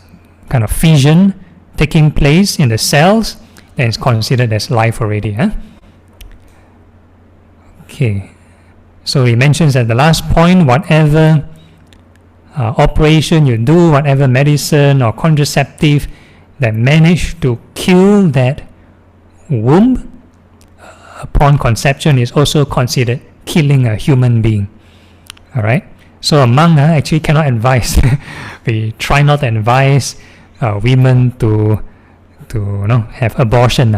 kind of fission taking place in the cells, then it's considered as life already. Okay. So he mentions at the last point, whatever operation you do, whatever medicine or contraceptive that manage to kill that womb upon conception is also considered killing a human being. Alright, so a monk actually cannot advise. We try not to advise women to have abortion.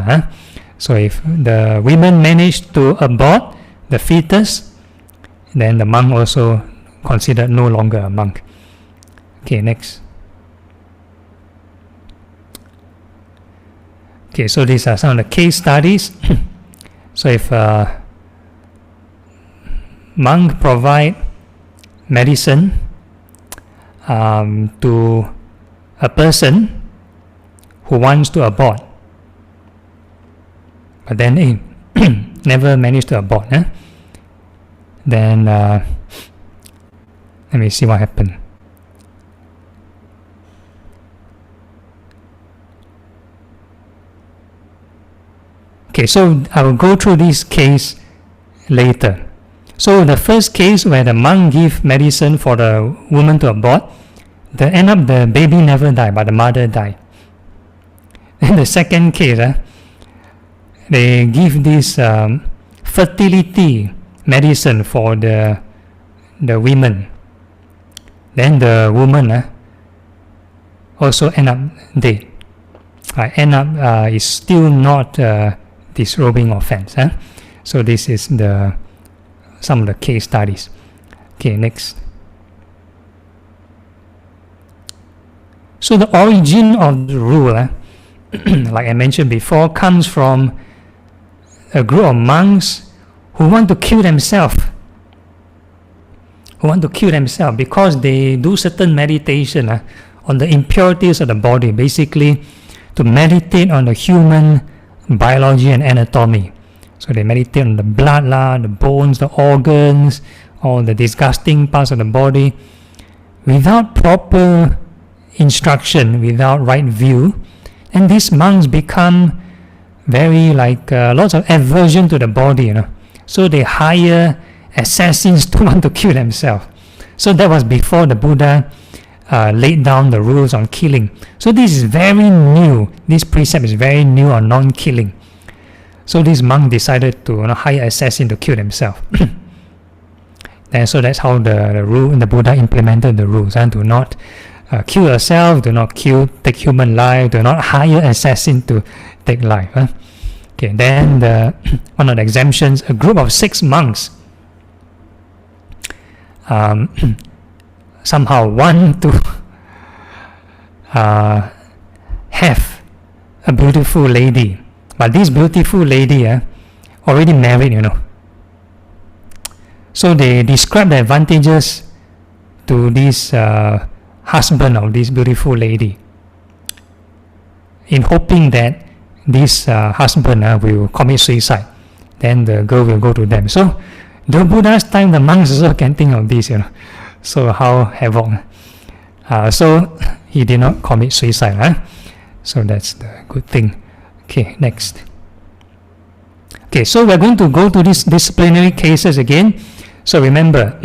So if the women manage to abort the fetus, then the monk also considered no longer a monk. Okay, next. Okay, so these are some of the case studies. So if a monk provide medicine to a person who wants to abort, but then never managed to abort, then let me see what happened. Okay, so I will go through this case later. So the first case where the monk give medicine for the woman to abort, the baby never died, but the mother died. And the second case, they give this fertility medicine for the women. Then the woman also end up dead. Is still not disrobing offense. So this is some of the case studies. Okay, next. So the origin of the rule, like I mentioned before, comes from a group of monks who want to kill themselves. Because they do certain meditation on the impurities of the body, basically to meditate on the human biology and anatomy. So they meditate on the blood, the bones, the organs, all the disgusting parts of the body, without proper instruction, without right view. And these monks become very lots of aversion to the body, So they hire assassins to want to kill themselves. So that was before the Buddha laid down the rules on killing. So this is very new. This precept is very new on non-killing. So this monk decided to hire assassin to kill himself. And so that's how the rule, the Buddha implemented the rules. And do not kill yourself, do not take human life, do not hire assassin to take life. Okay, then one of the exemptions, a group of 6 monks somehow want to have a beautiful lady, but this beautiful lady already married, So they describe the advantages to this husband of this beautiful lady, in hoping that this husband will commit suicide. Then the girl will go to them. So the Buddha's time, the monks also can think of this, So how havoc. So he did not commit suicide. So that's the good thing. Okay, next. Okay, so we're going to go to these disciplinary cases again. So remember,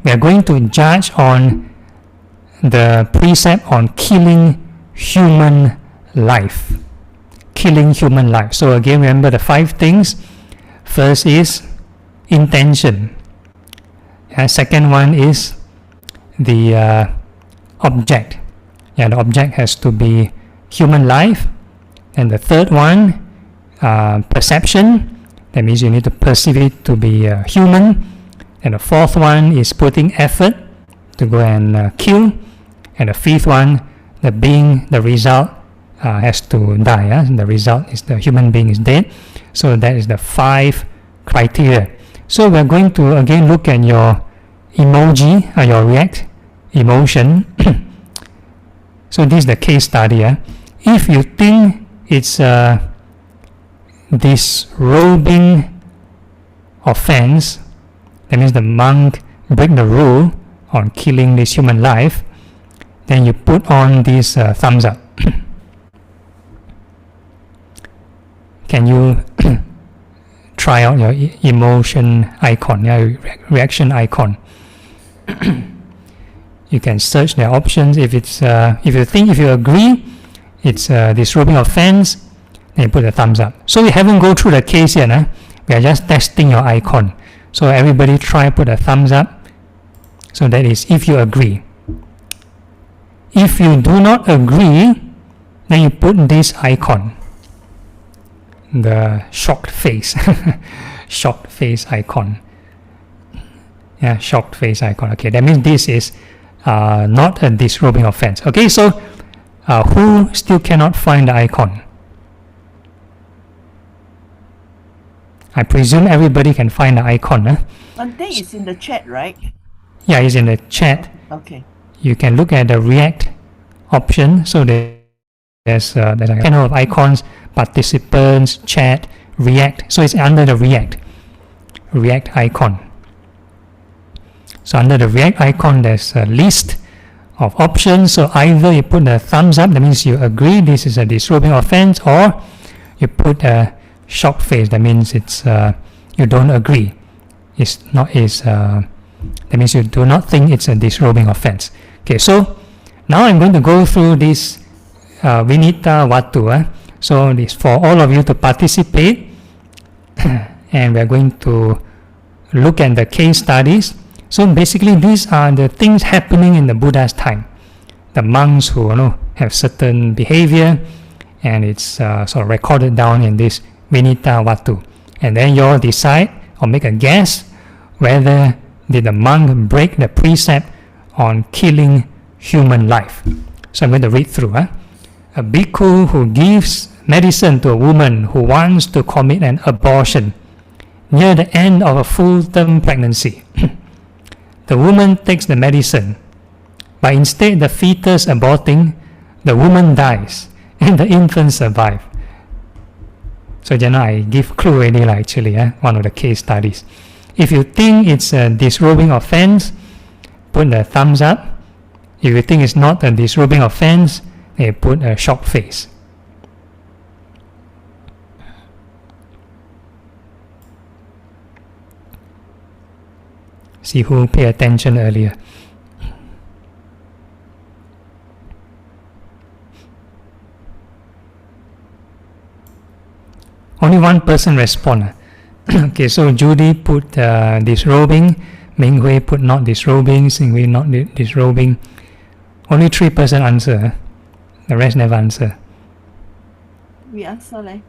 we are going to judge on the precept on killing human life. Killing human life. So again, remember the 5 things. First is intention. Second one is the object. The object has to be human life. And the third one, perception. That means you need to perceive it to be human. And the fourth one is putting effort to go and kill. And the fifth one, the result has to die. And the result is the human being is dead. So that is the 5 criteria. So we're going to again look at your emoji, or your react emotion. So this is the case study. If you think it's disrobing offense, that means the monk break the rule on killing this human life, then you put on this thumbs up. Can you try out your emotion icon, reaction icon? You can search the options. If it's if you agree it's disrobing offense, then you put a thumbs up. So we haven't go through the case yet. We are just testing your icon. So everybody try put a thumbs up. So that is if you agree. If you do not agree, then you put this icon, the shocked face. Shocked face icon. Shocked face icon. Okay, that means this is not a disrobing offense. Okay, so who still cannot find the icon? I presume everybody can find the icon. Santi is in the chat, right? Yeah, it's in the chat. Okay. You can look at the react option. So there's a panel of icons, participants, chat, react. So it's under the react icon. So under the react icon, there's a list of options. So either you put the thumbs up, that means you agree this is a disrobing offense, or you put a shocked face, that means it's you don't agree. That means you do not think it's a disrobing offense. Okay, so now I'm going to go through this Vinita Watu. So this for all of you to participate, and we're going to look at the case studies. So basically, these are the things happening in the Buddha's time. The monks who have certain behavior, and it's sort of recorded down in this Vinita Watu. And then you all decide or make a guess whether did the monk break the precept on killing human life. So I'm going to read through. A bhikkhu who gives medicine to a woman who wants to commit an abortion near the end of a full-term pregnancy. The woman takes the medicine, but instead the fetus aborting, the woman dies and the infant survives. So I give clue already actually, one of the case studies. If you think it's a disrobing offense, put a thumbs up. If you think it's not a disrobing offense, then put a shocked face. See who paid attention earlier. only one person respond. Okay, so Judy put disrobing, Ming Hui put not disrobing, Sing Hui not disrobing. Only 3% answer. The rest never answer. We answer like.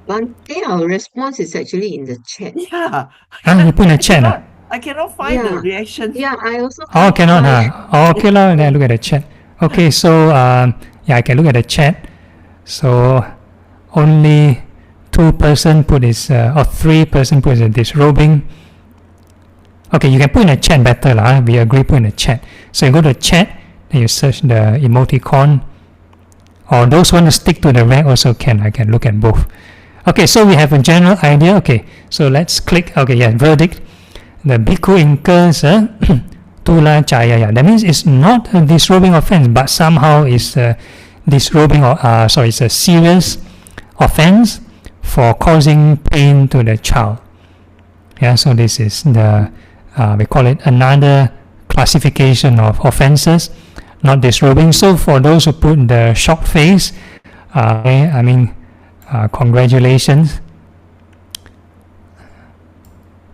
Bante, our response is actually in the chat. Yeah. You put in the chat. I cannot find the reactions. Yeah, I also Oh, cannot, find- okay, then I look at the chat. Okay, so I can look at the chat. So only 2% put is, or 3% put is disrobing. Okay, you can put in the chat better lah. We agree, put in the chat. So you go to chat, then you search the emoticon. Or those who want to stick to the rag also can. I can look at both. Okay, so we have a general idea. Okay, so let's click. Okay, yeah, verdict. The bhikkhu incurs tula chaya. That means it's not a disrobing offense, but somehow it's a disrobing, or it's a serious offense for causing pain to the child. Yeah, so this is the we call it another classification of offenses, not disrobing. So for those who put the shocked face, congratulations.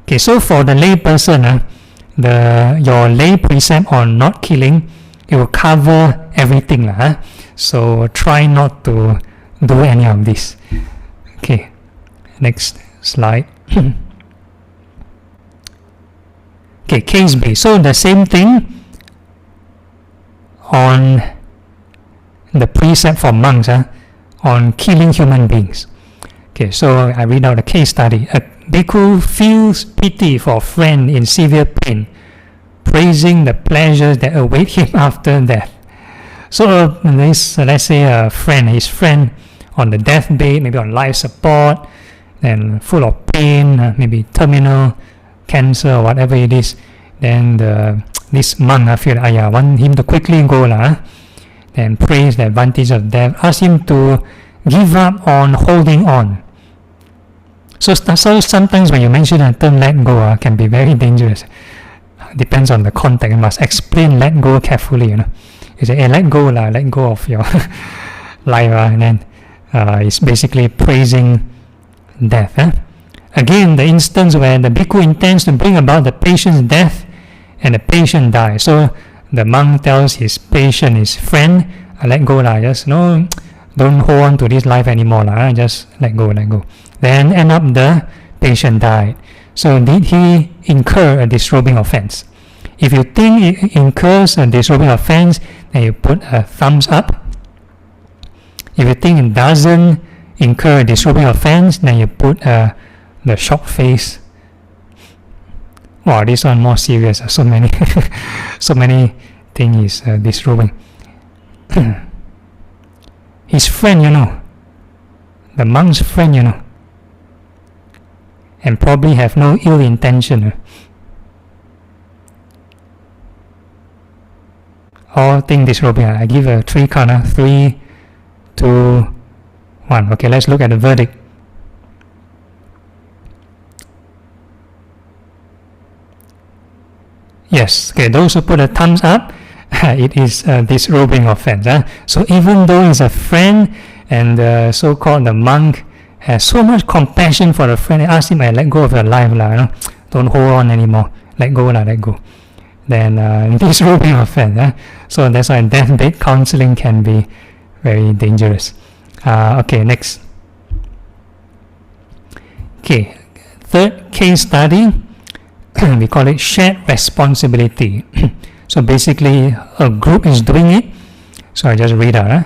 Okay, so for the lay person, your lay precept on not killing, it will cover everything. So try not to do any of this. Okay, next slide. Okay, case B. So the same thing on the precept for monks on killing human beings. Okay, so I read out a case study. A bhikkhu feels pity for a friend in severe pain, praising the pleasures that await him after death. So let's say his friend on the deathbed, maybe on life support, and full of pain, maybe terminal cancer or whatever it is. Then this monk feel I want him to quickly go then praise the advantage of death, ask him to give up on holding on. So sometimes when you mention the term let go can be very dangerous. Depends on the context. You must explain let go carefully. You say, hey, let go of your life, and then it's basically praising death. Again, the instance where the bhikkhu intends to bring about the patient's death and the patient dies. So the monk tells his patient, his friend, let go, just don't hold on to this life anymore, just let go. Then end up the patient died. So did he incur a disrobing offense? If you think it incurs a disrobing offense, then you put a thumbs up. If you think it doesn't incur a disrobing offense, then you put the shocked face. Wow, this one more serious. So many things is disrobing. His friend, the monk's friend, and probably have no ill intention. All things disrobing. I give a 3 count. 3, 2, 1. Okay, let's look at the verdict. Yes, okay, those who put a thumbs up, it is a disrobing offense. So even though he's a friend and the so-called the monk has so much compassion for the friend, and ask him, let go of your life, don't hold on anymore, let go. Then disrobing offense. So that's why deathbed counseling can be very dangerous. Okay, next. Okay, third case study. We call it shared responsibility. So basically a group is doing it. So I just read out.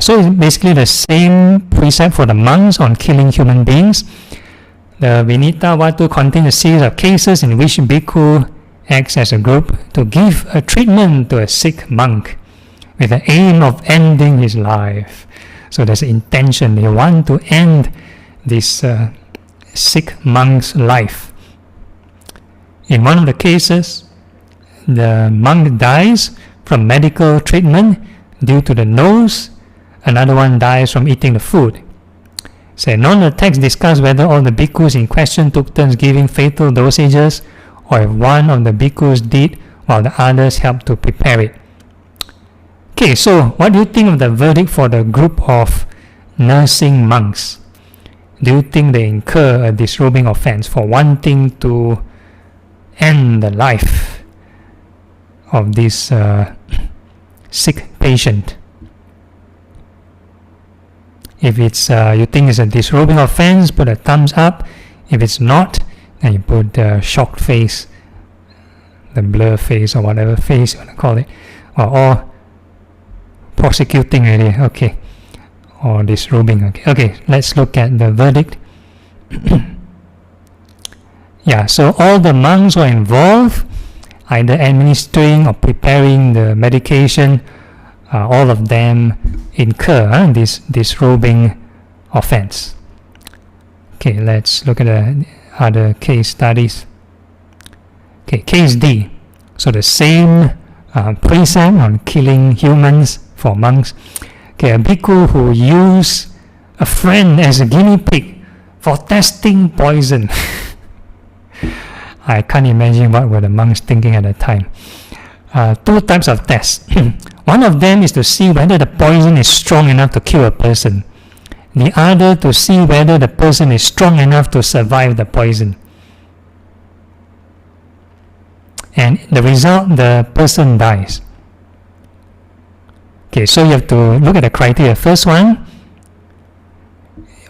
So it's basically the same precept for the monks on killing human beings. The Vinita Vatu contains a series of cases in which bhikkhu acts as a group to give a treatment to a sick monk with the aim of ending his life. So there's an intention. They want to end this sick monk's life. In one of the cases, the monk dies from medical treatment due to the nose. Another one dies from eating the food. So none of the text discuss whether all the bhikkhus in question took turns giving fatal dosages, or if one of the bhikkhus did while the others helped to prepare it. Okay, so what do you think of the verdict for the group of nursing monks? do you think they incur a disrobing offense for wanting to end the life of this sick patient? If it's you think it's a disrobing offense, put a thumbs up. If it's not, then you put the shocked face, the blur face, or whatever face you want to call it, or prosecuting already, okay, or disrobing, okay. Let's look at the verdict. Yeah, so all the monks were involved, either administering or preparing the medication, all of them incur this disrobing offense. Okay, let's look at the other case studies. Okay, case D. So the same precept on killing humans for monks. Okay, a bhikkhu who used a friend as a guinea pig for testing poison. I can't imagine what were the monks thinking at the time. Two types of tests. One of them is to see whether the poison is strong enough to kill a person. The other to see whether the person is strong enough to survive the poison. And the result, the person dies. Okay, so you have to look at the criteria. First one,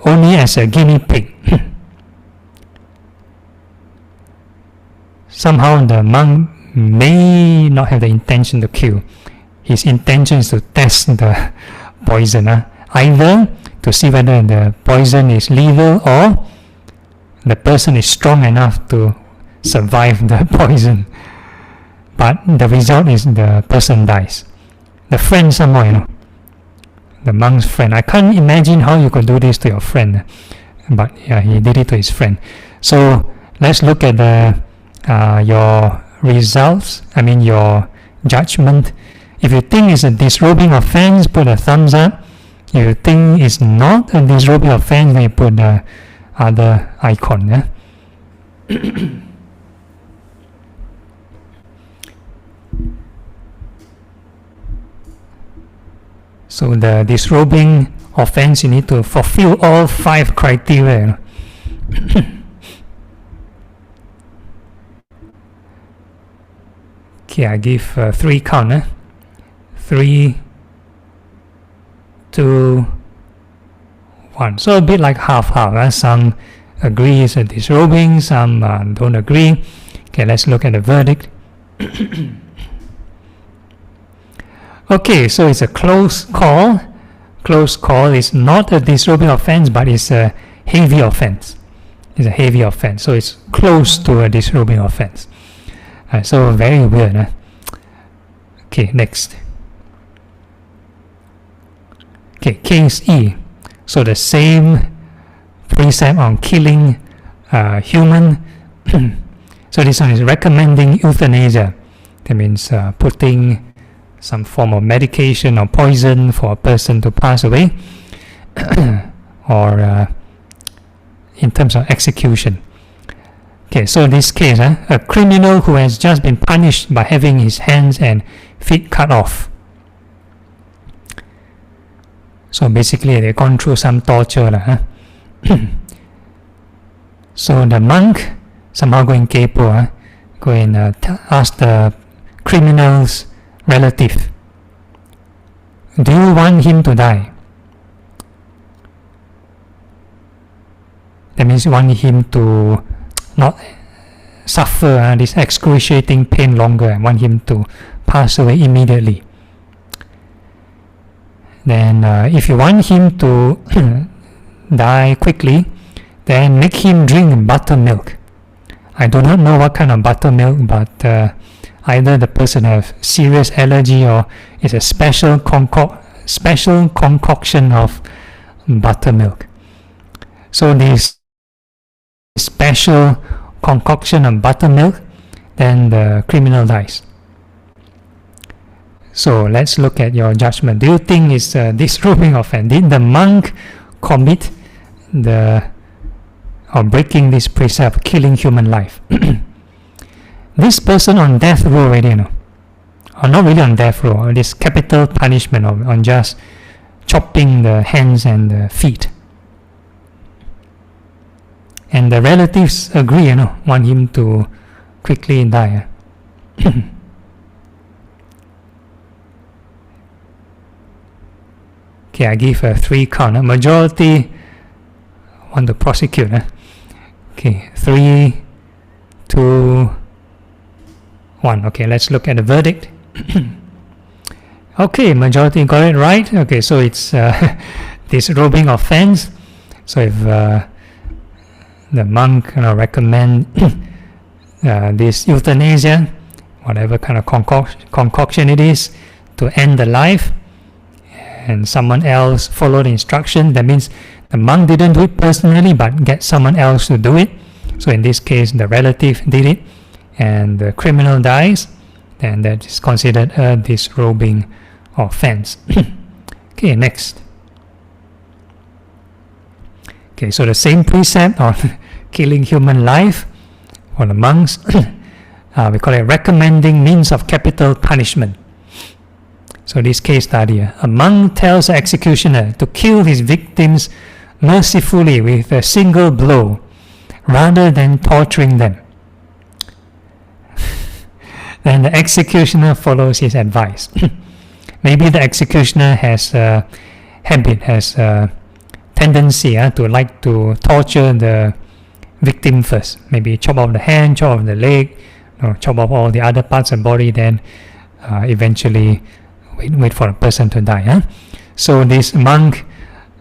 only as a guinea pig. Somehow the monk may not have the intention to kill. His intention is to test the poison. Either to see whether the poison is lethal or the person is strong enough to survive the poison. But the result is the person dies. The friend somehow, the monk's friend. I can't imagine how you could do this to your friend. But yeah, he did it to his friend. So let's look at the your results, your judgment. If you think it's a disrobing offense, put a thumbs up. If you think it's not a disrobing offense, then you put the other icon. Yeah? So the disrobing offense, you need to fulfill all 5 criteria. Okay, I give 3 count. 3, 2, 1. So a bit like half-half. Some agree it's a disrobing, some don't agree. Okay, let's look at the verdict. Okay, so it's a close call. Close call is not a disrobing offense, but it's a heavy offense. It's a heavy offense, so it's close to a disrobing offense. So very weird. Okay, next. Okay, case E. So the same precept on killing human. So this one is recommending euthanasia. That means putting some form of medication or poison for a person to pass away, or in terms of execution. Okay, so in this case, a criminal who has just been punished by having his hands and feet cut off. So basically, they've gone through some torture. So the monk somehow going kepo, go and ask the criminal's relative, do you want him to die? That means you want him to not suffer this excruciating pain longer, and want him to pass away immediately. Then if you want him to die quickly, then make him drink buttermilk. I do not know what kind of buttermilk, but either the person have serious allergy or it's a special concoction of buttermilk. So this special concoction of buttermilk, then the criminal dies. So let's look at your judgment. Do you think it's a disrobing offense? Did the monk commit or breaking this precept, killing human life? This person on death row already, or not really on death row, this capital punishment on just chopping the hands and the feet. And the relatives agree, want him to quickly die. Okay, I give a 3 count. A majority want to prosecute. Okay, 3, 2, 1. Okay, let's look at the verdict. Okay, majority got it right. Okay, so it's disrobing offense. So if the monk recommend this euthanasia, whatever kind of concoction it is, to end the life, and someone else followed the instruction, that means the monk didn't do it personally but get someone else to do it. So in this case, the relative did it and the criminal dies, then that is considered a disrobing offense. Okay, next. Okay, so the same precept on killing human life for the monks, we call it recommending means of capital punishment. So this case study, a monk tells the executioner to kill his victims mercifully with a single blow rather than torturing them. Then the executioner follows his advice. Maybe the executioner has a habit, has a tendency to like to torture the victim first. Maybe chop off the hand, chop off the leg, chop off all the other parts of the body, then eventually wait for a person to die. So this monk,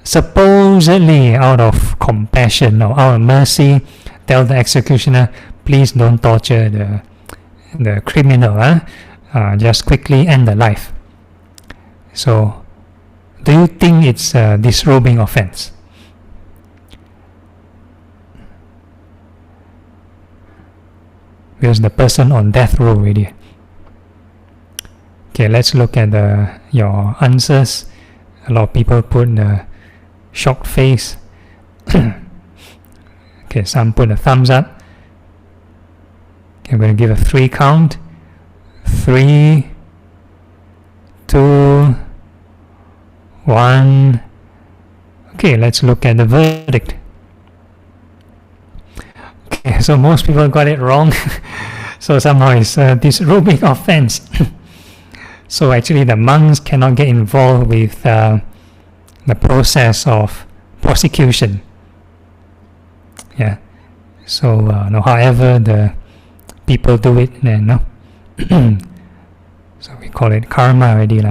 supposedly out of compassion or out of mercy, tell the executioner, please don't torture the criminal, just quickly end the life. So do you think it's a disrobing offense? Because the person on death row already. Okay, let's look at your answers. A lot of people put the shocked face. Okay, some put a thumbs up. Okay, I'm going to give a 3 count. 3, 2, 1. Okay, let's look at the verdict. Okay, so most people got it wrong. So somehow it's a disrobing offense. So actually the monks cannot get involved with the process of prosecution. Yeah. So however the people do it, then so we call it karma already.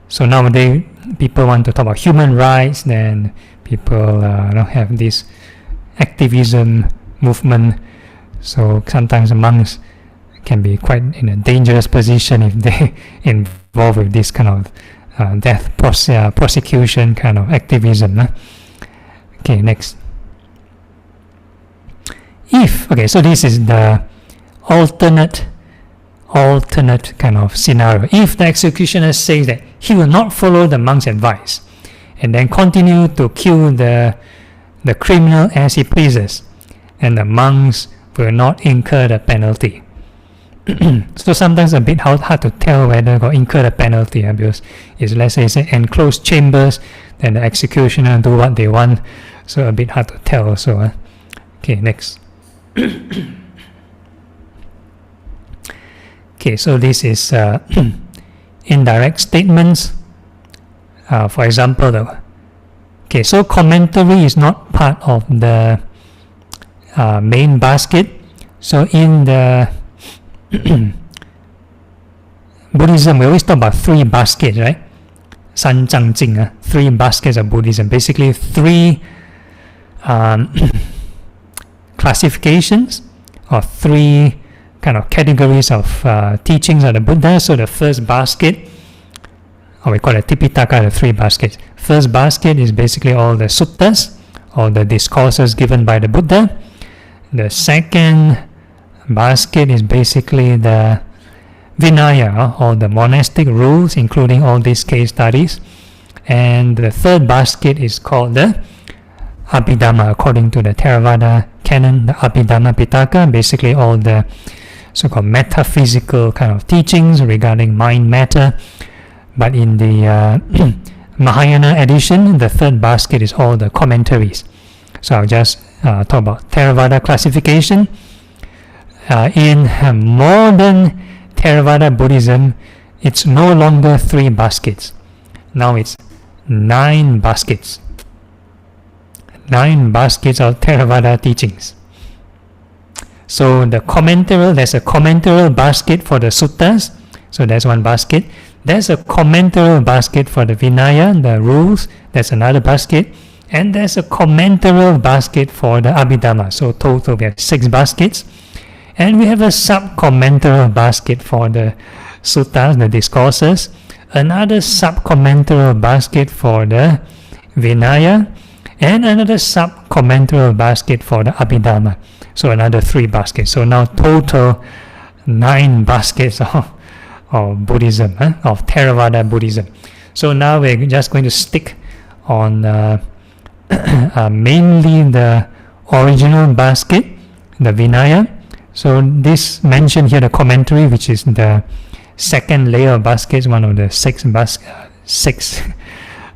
So nowadays people want to talk about human rights, then people have this activism movement. So sometimes the monks can be quite in a dangerous position if they involved with this kind of death prosecution kind of activism. Okay, next. So this is the alternate kind of scenario. If the executioner says that he will not follow the monk's advice and then continue to kill the criminal as he pleases, and the monks will not incur the penalty. So sometimes a bit hard to tell whether got incur the penalty, because it's, let's say, it's enclosed chambers, then the executioner do what they want, so a bit hard to tell also. Okay, next. Okay, so this is indirect statements. For example, so commentary is not part of the main basket. So in the Buddhism, we always talk about 3 baskets, right? San Zhang Jing, 3 baskets of Buddhism. Basically 3 classifications or 3 kind of categories of teachings of the Buddha. So the first basket, or we call it Tipitaka, the 3 baskets. First basket is basically all the suttas, all the discourses given by the Buddha. The second basket is basically the Vinaya, all the monastic rules, including all these case studies. And the third basket is called the Abhidhamma, according to the Theravada canon, the Abhidhamma Pitaka, basically all the so-called metaphysical kind of teachings regarding mind matter. But in the Mahayana edition, the third basket is all the commentaries. So I'll just talk about Theravada classification. In modern Theravada Buddhism, it's no longer 3 baskets. Now it's 9 baskets. 9 baskets of Theravada teachings. So there's a commentarial basket for the suttas. So that's one basket. There's a commentarial basket for the Vinaya, the rules. That's another basket. And there's a commentarial basket for the Abhidhamma. So total we have 6 baskets. And we have a sub-commentarial basket for the suttas, the discourses. Another sub-commentarial basket for the Vinaya. And another sub-commentarial basket for the Abhidhamma. So another 3 baskets. So now total 9 baskets of Buddhism, of Theravada Buddhism. So now we're just going to stick on mainly the original basket, the Vinaya. So this mentioned here the commentary, which is the second layer of baskets, one of the 6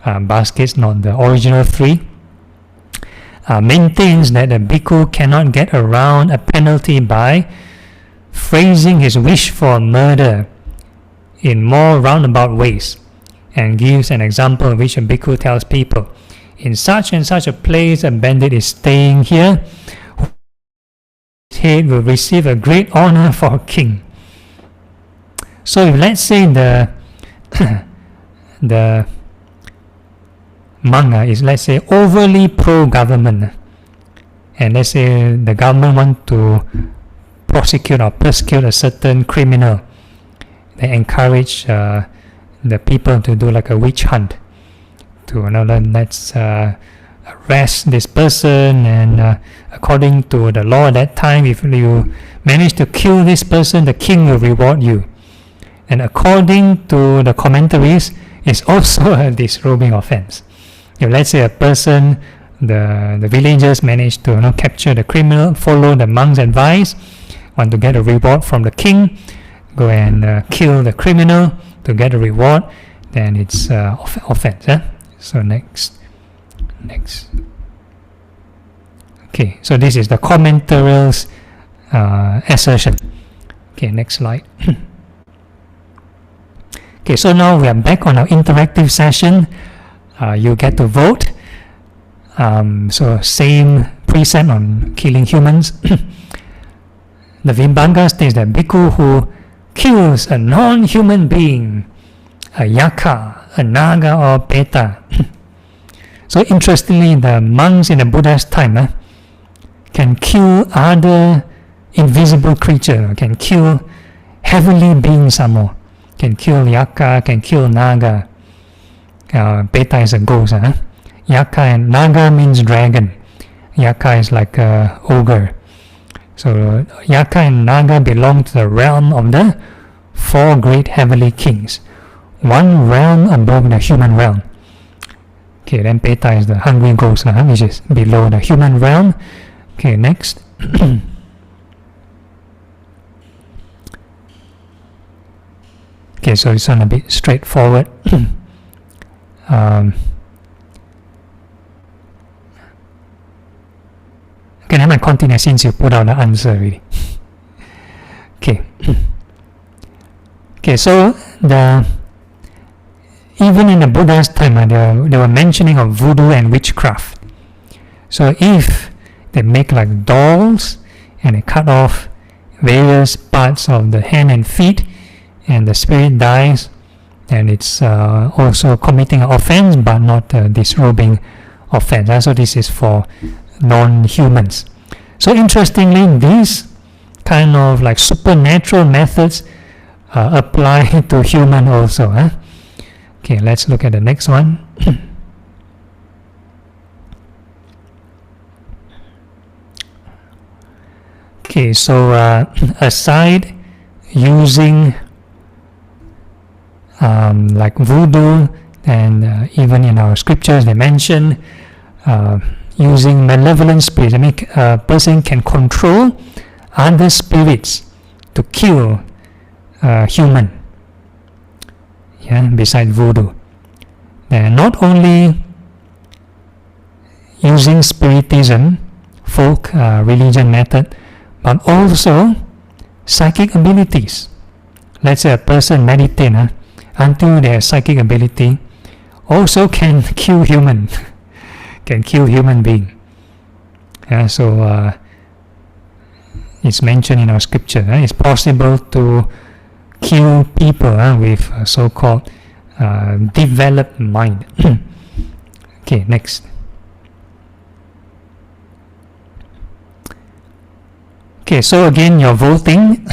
baskets, not the original 3. Maintains that the bhikkhu cannot get around a penalty by phrasing his wish for murder in more roundabout ways, and gives an example in which a bhikkhu tells people, in such and such a place a bandit is staying here, his head will receive a great honor for a king. So if let's say the the monk is, let's say, overly pro-government, and let's say the government want to prosecute or persecute a certain criminal, they encourage the people to do like a witch hunt, to let's arrest this person, and according to the law at that time, if you manage to kill this person, the king will reward you. And according to the commentaries, it's also a disrobing offense. If let's say a person, the villagers manage to capture the criminal, follow the monk's advice, want to get a reward from the king, go and kill the criminal to get a reward, then it's offense. So next. Okay, so this is the commentarial's assertion. Okay, next slide. Okay, so now we are back on our interactive session. You get to vote. So same precept on killing humans. The Vibhanga states that bhikkhu who kills a non-human being, a yaka, a naga or peta. So interestingly, the monks in the Buddha's time can kill other invisible creatures, can kill heavenly beings some more, can kill yaka, can kill naga. Peta is a ghost. Yaka and naga means dragon. Yaka is like a ogre. So yaka and naga belong to the realm of the 4 great heavenly kings, one realm above the human realm. Okay, then Peta is the hungry ghost, which is below the human realm. Okay, next. Okay, so it's on a bit straightforward. Okay, I might continue since you put out the answer already. Okay. Okay, so even in the Buddha's time, they were mentioning of voodoo and witchcraft. So if they make like dolls and they cut off various parts of the hand and feet, and the spirit dies, then it's also committing an offense, but not a disrobing offense. So this is for non-humans. So interestingly, these kind of like supernatural methods apply to human also. Okay, let's look at the next one. Okay, so aside using like voodoo, and even in our scriptures they mention using malevolent spirits. I mean, a person can control other spirits to kill human. Besides voodoo, not only using spiritism folk religion method, but also psychic abilities. Let's say a person meditate until they have psychic ability, also can kill human, can kill human being. So it's mentioned in our scripture. It's possible to kill people with so-called developed mind. Okay, next. Okay, so again, you're voting.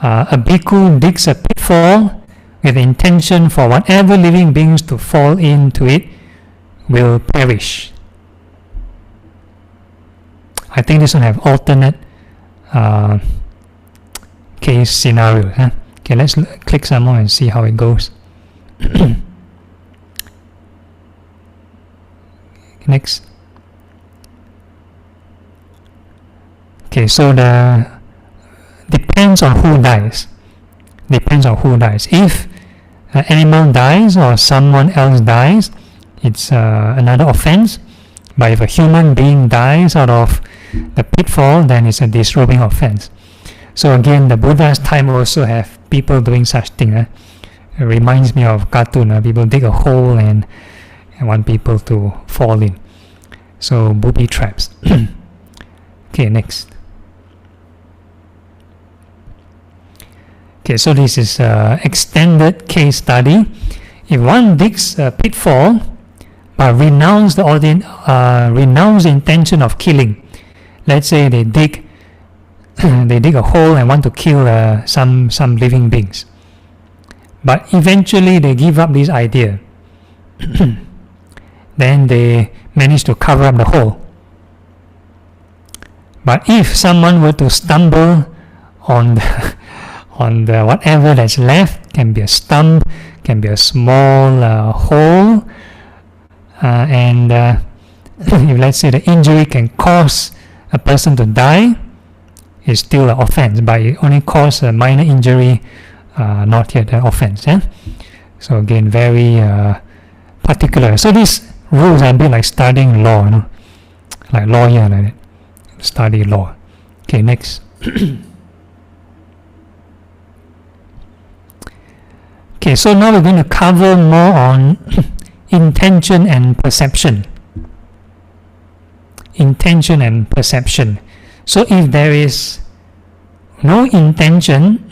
A bhikkhu digs a pitfall with the intention for whatever living beings to fall into it will perish. I think this one have alternate case scenario. Okay, let's click some more and see how it goes. Next. Okay, so the depends on who dies. Depends on who dies. If an animal dies or someone else dies, it's another offense. But if a human being dies out of the pitfall, then it's a disrobing offense. So again, the Buddha's time also have people doing such thing. It reminds me of cartoon. People dig a hole and want people to fall in. So booby traps. Okay, next. Okay, so this is extended case study. If one digs a pitfall, but renounce the intention of killing. Let's say they dig a hole and want to kill some living beings, but eventually they give up this idea. Then they manage to cover up the hole. But if someone were to stumble on the whatever that's left, can be a stump, can be a small hole, and if let's say the injury can cause a person to die, it's still an offense, but it only cause a minor injury, not yet an offense. So again, very particular. So these rules are a bit like studying law, like lawyer, like that. Study law. Okay, next. Okay, so now we're going to cover more on intention and perception. Intention and perception. So if there is no intention,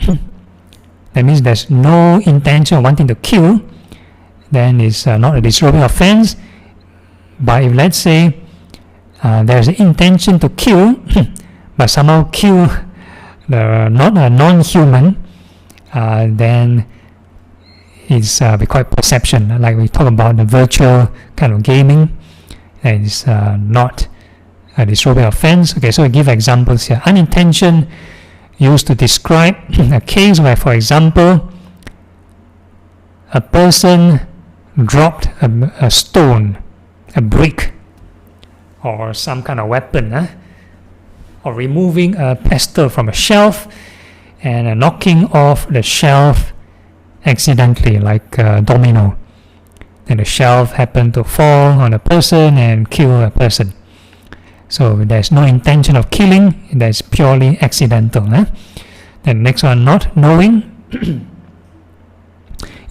that means there's no intention of wanting to kill, then it's not a disrobing offense. But if let's say there's an intention to kill, but somehow kill not a non-human, then it's we call it perception. Like we talk about the virtual kind of gaming, and it's not a disrobing offense. Okay, so I give examples here. Unintention used to describe a case where, for example, a person dropped a stone, a brick, or some kind of weapon, or removing a pestle from a shelf and knocking off the shelf accidentally, like a domino. And the shelf happened to fall on a person and kill a person. So there's no intention of killing, that's purely accidental. Then next one, not knowing.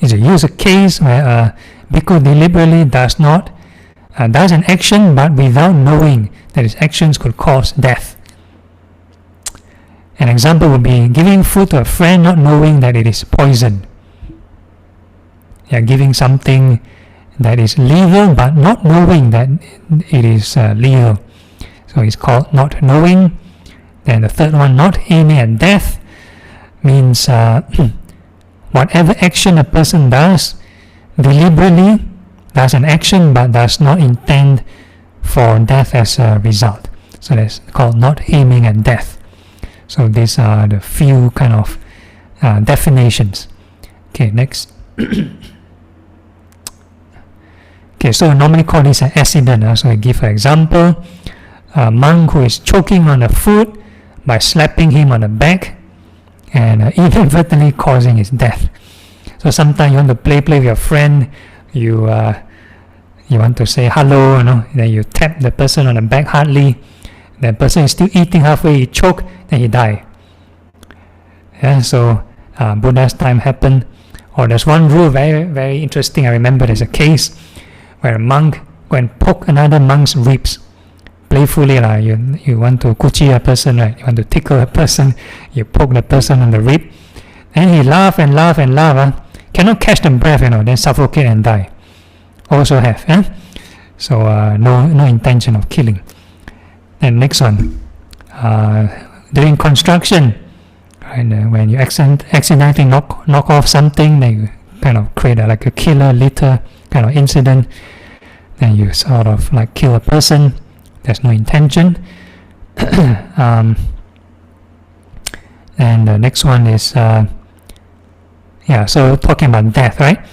Is a use a case where a bhikkhu deliberately does an action but without knowing that his actions could cause death. An example would be giving food to a friend not knowing that it is poison. Giving something that is legal but not knowing that it is legal. So it's called not knowing. Then the third one, not aiming at death, means whatever action a person does, deliberately does an action but does not intend for death as a result. So that's called not aiming at death. So these are the few kind of definitions. Okay, next. Okay, so normally call this an accident. So I give an example. A monk who is choking on a foot by slapping him on the back and inadvertently causing his death. So sometimes you want to play with your friend, you want to say hello, then you tap the person on the back hardly, That person is still eating, halfway he choke, then he die. Yeah, so Buddha's time happened. Or there's one rule, very, very interesting. I remember there's a case where a monk go and poke another monk's ribs. Playfully, you want to kuchi a person, right? You want to tickle a person, you poke the person on the rib. And he laugh and laugh and laugh. Cannot catch the breath, then suffocate and die. Also have. So no intention of killing. Then next one. During construction, and when you accidentally knock off something, then you kind of create like a killer litter kind of incident. Then you sort of like kill a person. There's no intention. And the next one is so talking about death, right?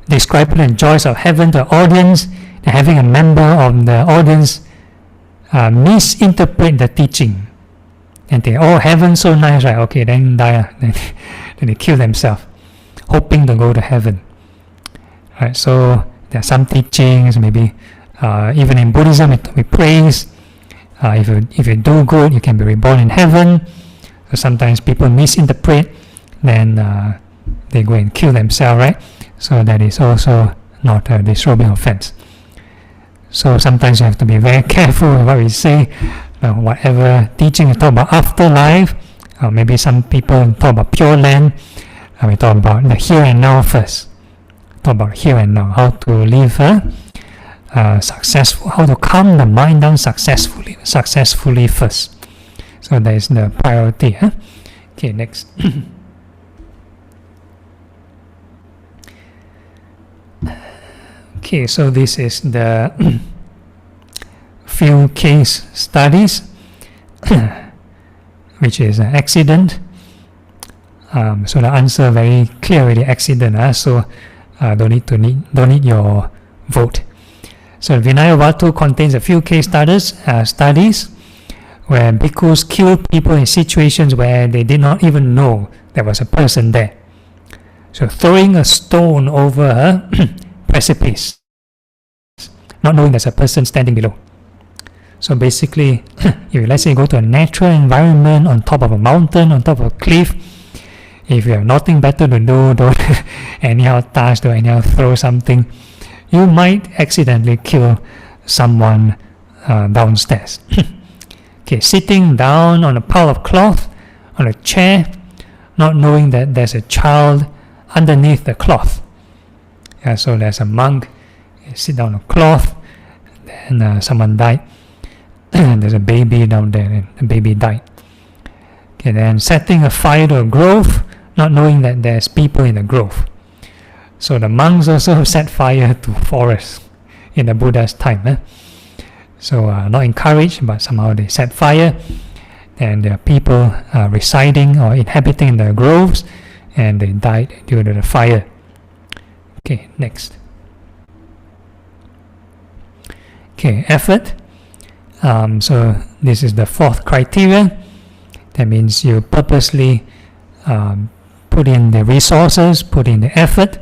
Describing the joys of heaven to the audience, and having a member of the audience misinterpret the teaching. And they, heaven's so nice, right? Okay, then die. Then they kill themselves, hoping to go to heaven. Right, so there are some teachings, maybe even in Buddhism we praise. If you do good, you can be reborn in heaven. So sometimes people misinterpret, then they go and kill themselves, right? So that is also not a disobeying offense. So sometimes you have to be very careful with what we say. Whatever teaching we talk about afterlife, maybe some people talk about Pure Land, we talk about the here and now first. Talk about here and now, how to live successful, how to calm the mind down successfully first. So that is the priority. Okay, next. Okay, so this is the few case studies, which is an accident. So the answer very clear already, accident. So don't need your vote. So Vinaya Vatu contains a few case studies where bhikkhus killed people in situations where they did not even know there was a person there. So throwing a stone over a precipice, not knowing there's a person standing below. So basically, if let's say you go to a natural environment on top of a mountain, on top of a cliff, if you have nothing better to do, don't anyhow touch, don't anyhow throw something, you might accidentally kill someone downstairs. Okay, sitting down on a pile of cloth, on a chair, not knowing that there's a child underneath the cloth. So there's a monk, sit down on a cloth, then someone died. There's a baby down there, and the baby died. Okay, then setting a fire to a grove, not knowing that there's people in the grove. So the monks also set fire to forests in the Buddha's time. So not encouraged, but somehow they set fire, and there are people residing or inhabiting the groves, and they died due to the fire. Okay, next. Okay, effort. So this is the fourth criteria. That means you purposely put in the resources, put in the effort.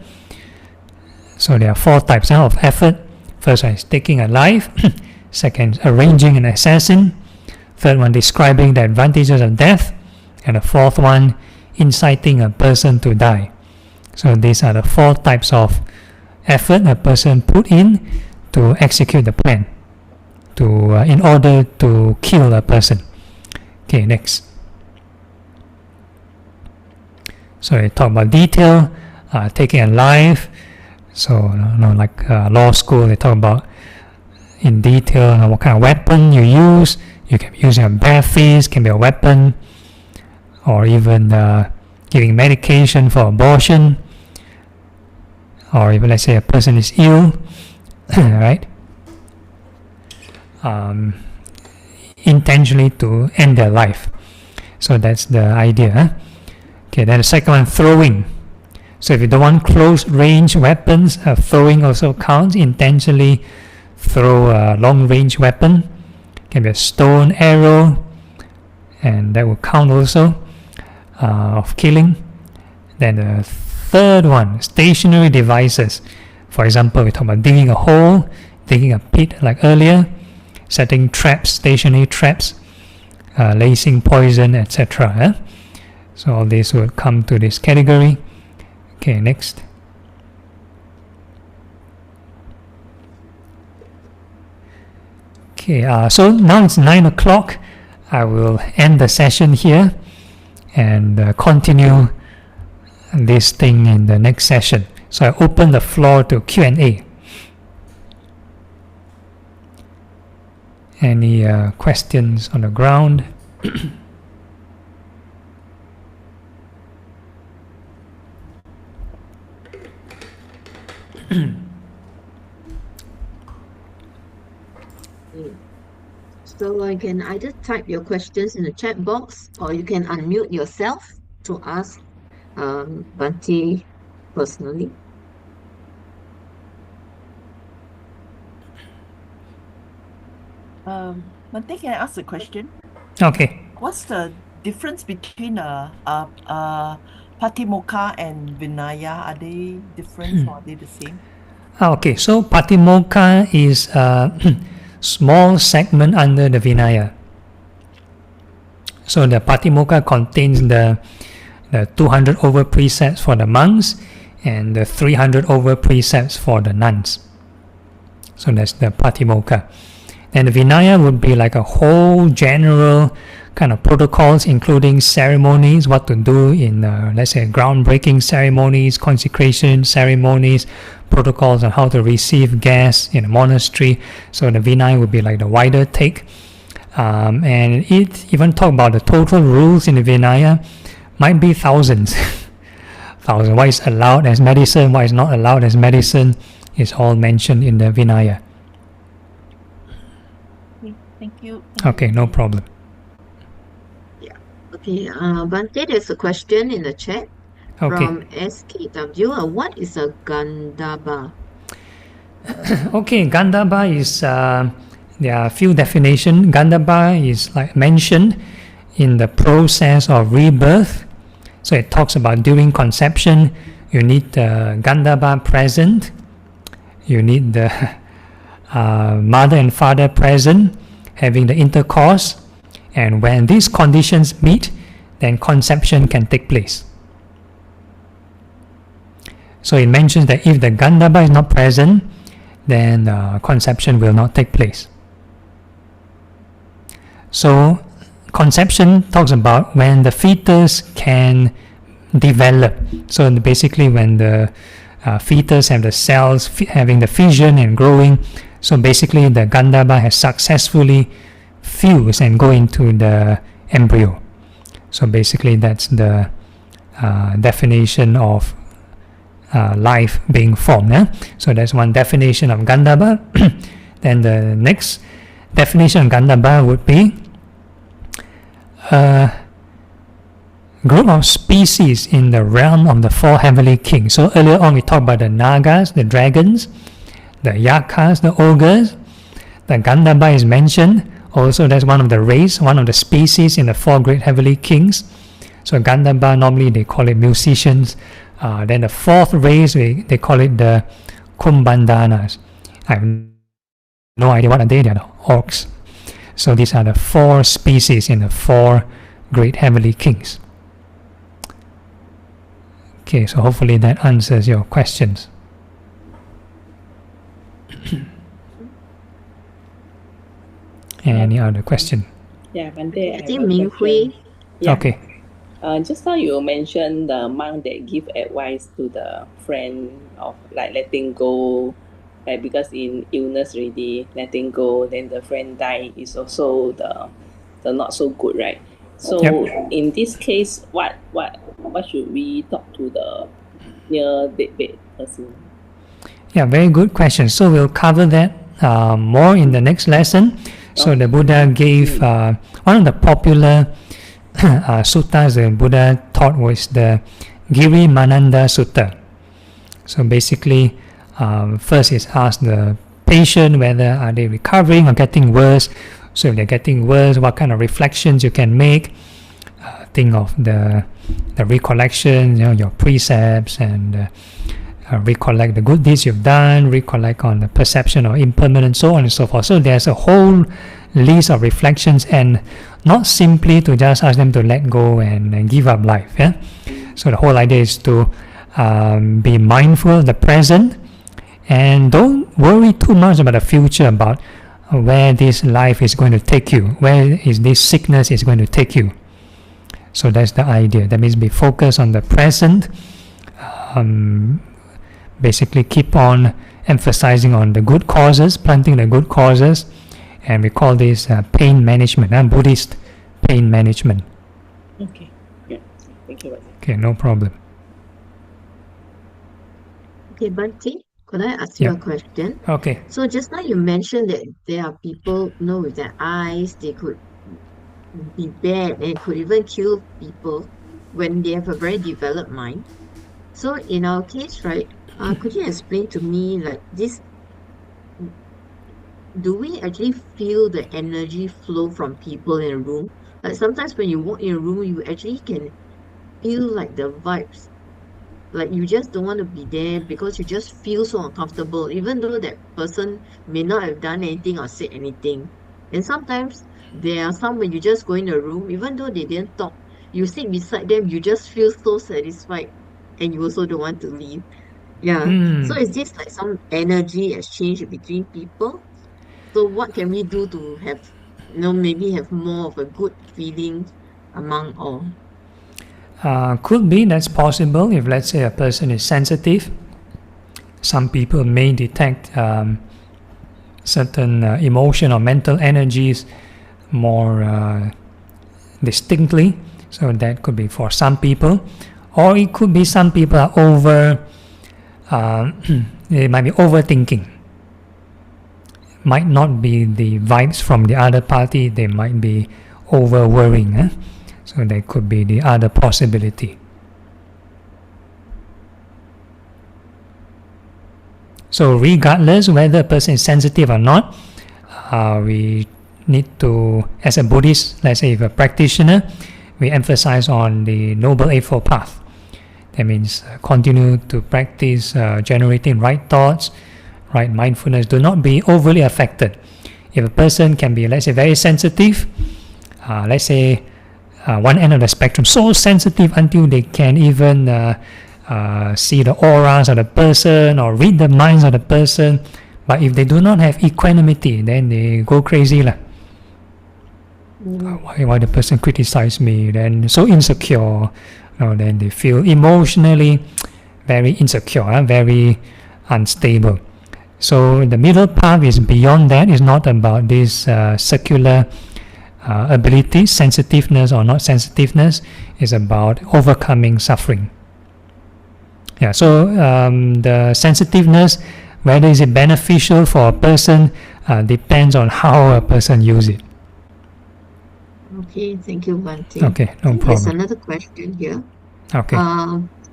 So there are four types of effort. First one is taking a life. Second, arranging an assassin. Third one, describing the advantages of death. And the fourth one, inciting a person to die. So these are the four types of effort a person put in to execute the plan, in order to kill a person. Okay, next. So we talk about detail, taking a life. So like law school, they talk about in detail what kind of weapon you use. You can use your bare fist, can be a weapon, or even giving medication for abortion, or even let's say a person is ill, right? Intentionally to end their life. So that's the idea. Okay, then the second one, throwing. So if you don't want close range weapons, throwing also counts. Intentionally throw a long range weapon. Can be a stone, arrow, and that will count also of killing. Then the third one, stationary devices. For example, we talk about digging a hole, digging a pit like earlier, setting traps, stationary traps. lacing poison, etc. So all this would come to this category. Okay, next. Okay, so now it's 9 o'clock. I will end the session here and continue this thing in the next session. So I open the floor to Q&A. Any questions on the ground? So you can either type your questions in the chat box or you can unmute yourself to ask Bhante personally. Bhante, can I ask a question? Okay. What's the difference between Patimokkha and Vinaya? Are they different or are they the same? Okay, so Patimokkha is a small segment under the Vinaya. So the Patimokkha contains the 200 over precepts for the monks and the 300 over precepts for the nuns. So that's the Patimokkha. And the Vinaya would be like a whole general kind of protocols, including ceremonies, what to do in, let's say, groundbreaking ceremonies, consecration ceremonies, protocols on how to receive guests in a monastery. So the Vinaya would be like the wider take. And it even talk about the total rules in the Vinaya, might be thousands. Thousands. What is allowed as medicine, what is not allowed as medicine, is all mentioned in the Vinaya. Thank you. Okay, no problem. Okay, Bhante, there's a question in the chat Okay. from SKW. What is a Gandhaba? Okay, Gandhaba is, there are a few definitions. Gandhaba is like mentioned in the process of rebirth. So it talks about during conception, you need the Gandhaba present, you need the mother and father present, having the intercourse, and when these conditions meet, then conception can take place. So it mentions that if the Gandhaba is not present, then conception will not take place. So conception talks about when the fetus can develop. So basically when the fetus have the cells having the fission and growing, so basically the Gandhaba has successfully fused and go into the embryo. So basically that's the definition of life being formed. So that's one definition of Gandhaba. Then the next definition of Gandhaba would be a group of species in the realm of the four heavenly kings. So earlier on we talked about the Nagas, the dragons, the Yakas, the ogres. The Gandhaba is mentioned. Also, that's one of the race, one of the species in the four great heavenly kings. So Gandhaba, normally they call it musicians. Then the fourth race, they call it the Kumbhandanas. I have no idea what are they. They are the orcs. So these are the four species in the four great heavenly kings. Okay, so hopefully that answers your questions. Any other question? Yeah, Bhante, I think Ming Hui. Yeah. Okay. Just now you mentioned the monk that give advice to the friend of like letting go, like because in illness already letting go, then the friend die is also the not so good, right? So in this case, what should we talk to the near deathbed person? Yeah, very good question. So we'll cover that more in the next lesson. So the Buddha gave one of the popular suttas the Buddha taught was the Giri Mananda Sutta. So basically, first is ask the patient whether are they recovering or getting worse. So if they're getting worse, what kind of reflections you can make. Think of the recollection, your precepts, and recollect the good deeds you've done, recollect on the perception of impermanence, so on and so forth. So there's a whole list of reflections, and not simply to just ask them to let go and give up life. Yeah. So the whole idea is to be mindful of the present, and don't worry too much about the future, about where this life is going to take you, where is this sickness is going to take you. So that's the idea. That means be focused on the present. Basically keep on emphasizing on the good causes, planting the good causes, and we call this pain management, Buddhist pain management. Okay. Yeah. Thank you. Okay, no problem. Okay, Bhante, could I ask you a question? Okay. So just now you mentioned that there are people, with their eyes, they could be bad and could even kill people when they have a very developed mind. So in our case, right, could you explain to me, like, this, do we actually feel the energy flow from people in a room? Like sometimes when you walk in a room, you actually can feel like the vibes. Like you just don't want to be there because you just feel so uncomfortable, even though that person may not have done anything or said anything. And sometimes there are some when you just go in a room, even though they didn't talk, you sit beside them, you just feel so satisfied and you also don't want to leave. Yeah. So is this like some energy exchange between people? So what can we do to have, maybe have more of a good feeling among all? Could be, that's possible. If let's say a person is sensitive, some people may detect certain emotion or mental energies more distinctly. So that could be for some people, or it could be some people are they might be overthinking. Might not be the vibes from the other party, they might be over worrying. So that could be the other possibility. So regardless whether a person is sensitive or not, we need to, as a Buddhist, let's say if a practitioner, we emphasize on the Noble Eightfold Path. That means continue to practice generating right thoughts, right mindfulness. Do not be overly affected. If a person can be, let's say, very sensitive, let's say one end of the spectrum, so sensitive until they can even see the auras of the person or read the minds of the person, but if they do not have equanimity, then they go crazy. Why the person criticized me, then so insecure, then they feel emotionally very insecure, very unstable. So the middle path is beyond that. It's not about this circular ability, sensitiveness or not sensitiveness. Is about overcoming suffering. Yeah. So the sensitiveness, whether is it beneficial for a person, depends on how a person uses it. Okay, thank you, Bhante. Okay, no problem. There's another question here. Okay.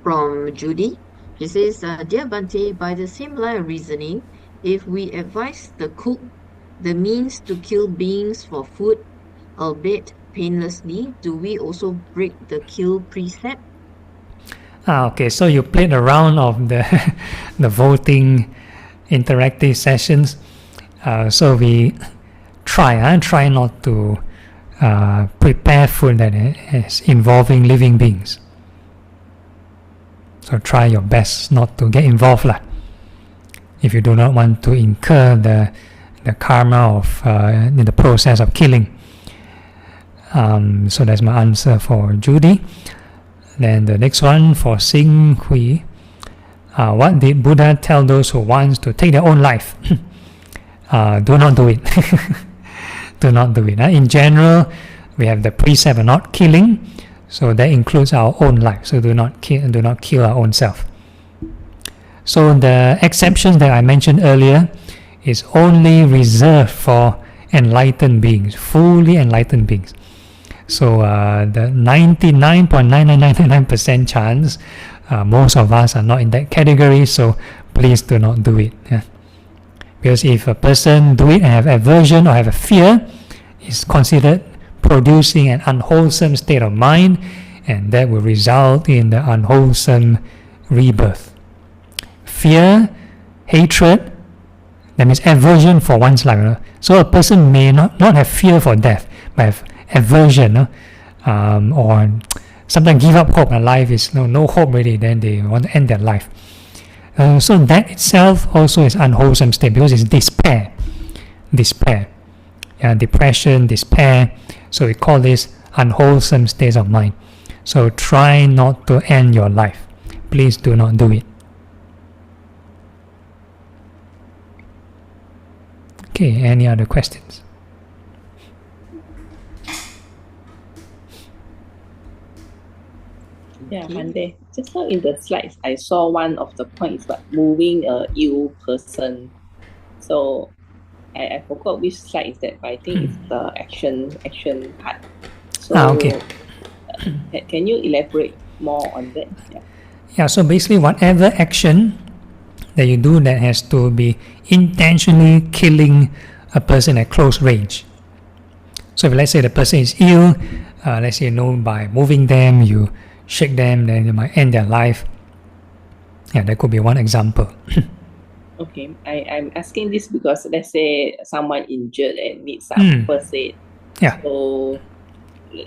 From Judy. She says, Dear Bhante, by the same line of reasoning, if we advise the cook the means to kill beings for food, albeit painlessly, do we also break the kill precept? Okay, so you played a round of the the voting interactive sessions. So we try not to prepare food that is involving living beings. So try your best not to get involved if you do not want to incur the karma of in the process of killing. So that's my answer for Judy. Then the next one for Sing Hui. What did Buddha tell those who want to take their own life? Do not do it. Do not do it. In general, we have the precept of not killing, so that includes our own life. So do not kill our own self. So the exceptions that I mentioned earlier is only reserved for enlightened beings, fully enlightened beings. So the 99.9999% chance, most of us are not in that category, so please do not do it. Because if a person do it and have aversion or have a fear, it's considered producing an unwholesome state of mind, and that will result in the unwholesome rebirth. Fear, hatred, That means aversion for one's life. So a person may not have fear for death, but have aversion, or sometimes give up hope. Life is no hope really, then they want to end their life. So that itself also is unwholesome state, because it's despair, depression, despair. So we call this unwholesome states of mind. So try not to end your life. Please do not do it. Okay, any other questions? Yeah, Monday. Just now in the slides, I saw one of the points, but moving a ill person. So I forgot which slide is that, but I think it's the action part. So Okay. Can you elaborate more on that? Yeah, so basically whatever action that you do that has to be intentionally killing a person at close range. So if let's say the person is ill, let's say by moving them, you shake them, then you might end their life. Yeah, that could be one example. Okay, I'm asking this because let's say someone injured and needs some first aid. Yeah. So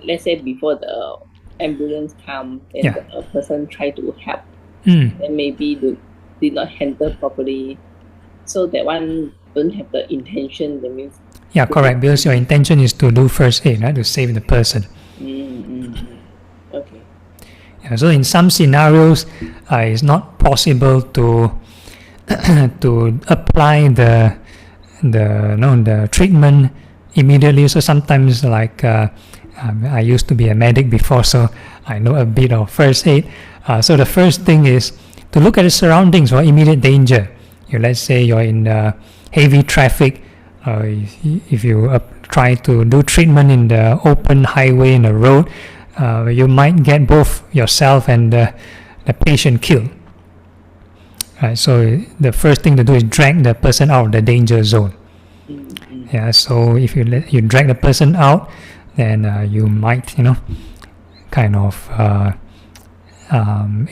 let's say before the ambulance comes and the person try to help, then maybe did not handle properly. So that one don't have the intention. That means. Yeah, correct. Because your intention is to do first aid, right, to save the person. Okay. Yeah, so in some scenarios, it's not possible to to apply the treatment immediately. So sometimes, like I used to be a medic before, so I know a bit of first aid. So the first thing is to look at the surroundings for immediate danger. Let's say you're in heavy traffic. If you try to do treatment in the open highway, in the road, you might get both yourself and the patient killed. Right, so the first thing to do is drag the person out of the danger zone. Yeah, so if you drag the person out, then you might, kind of,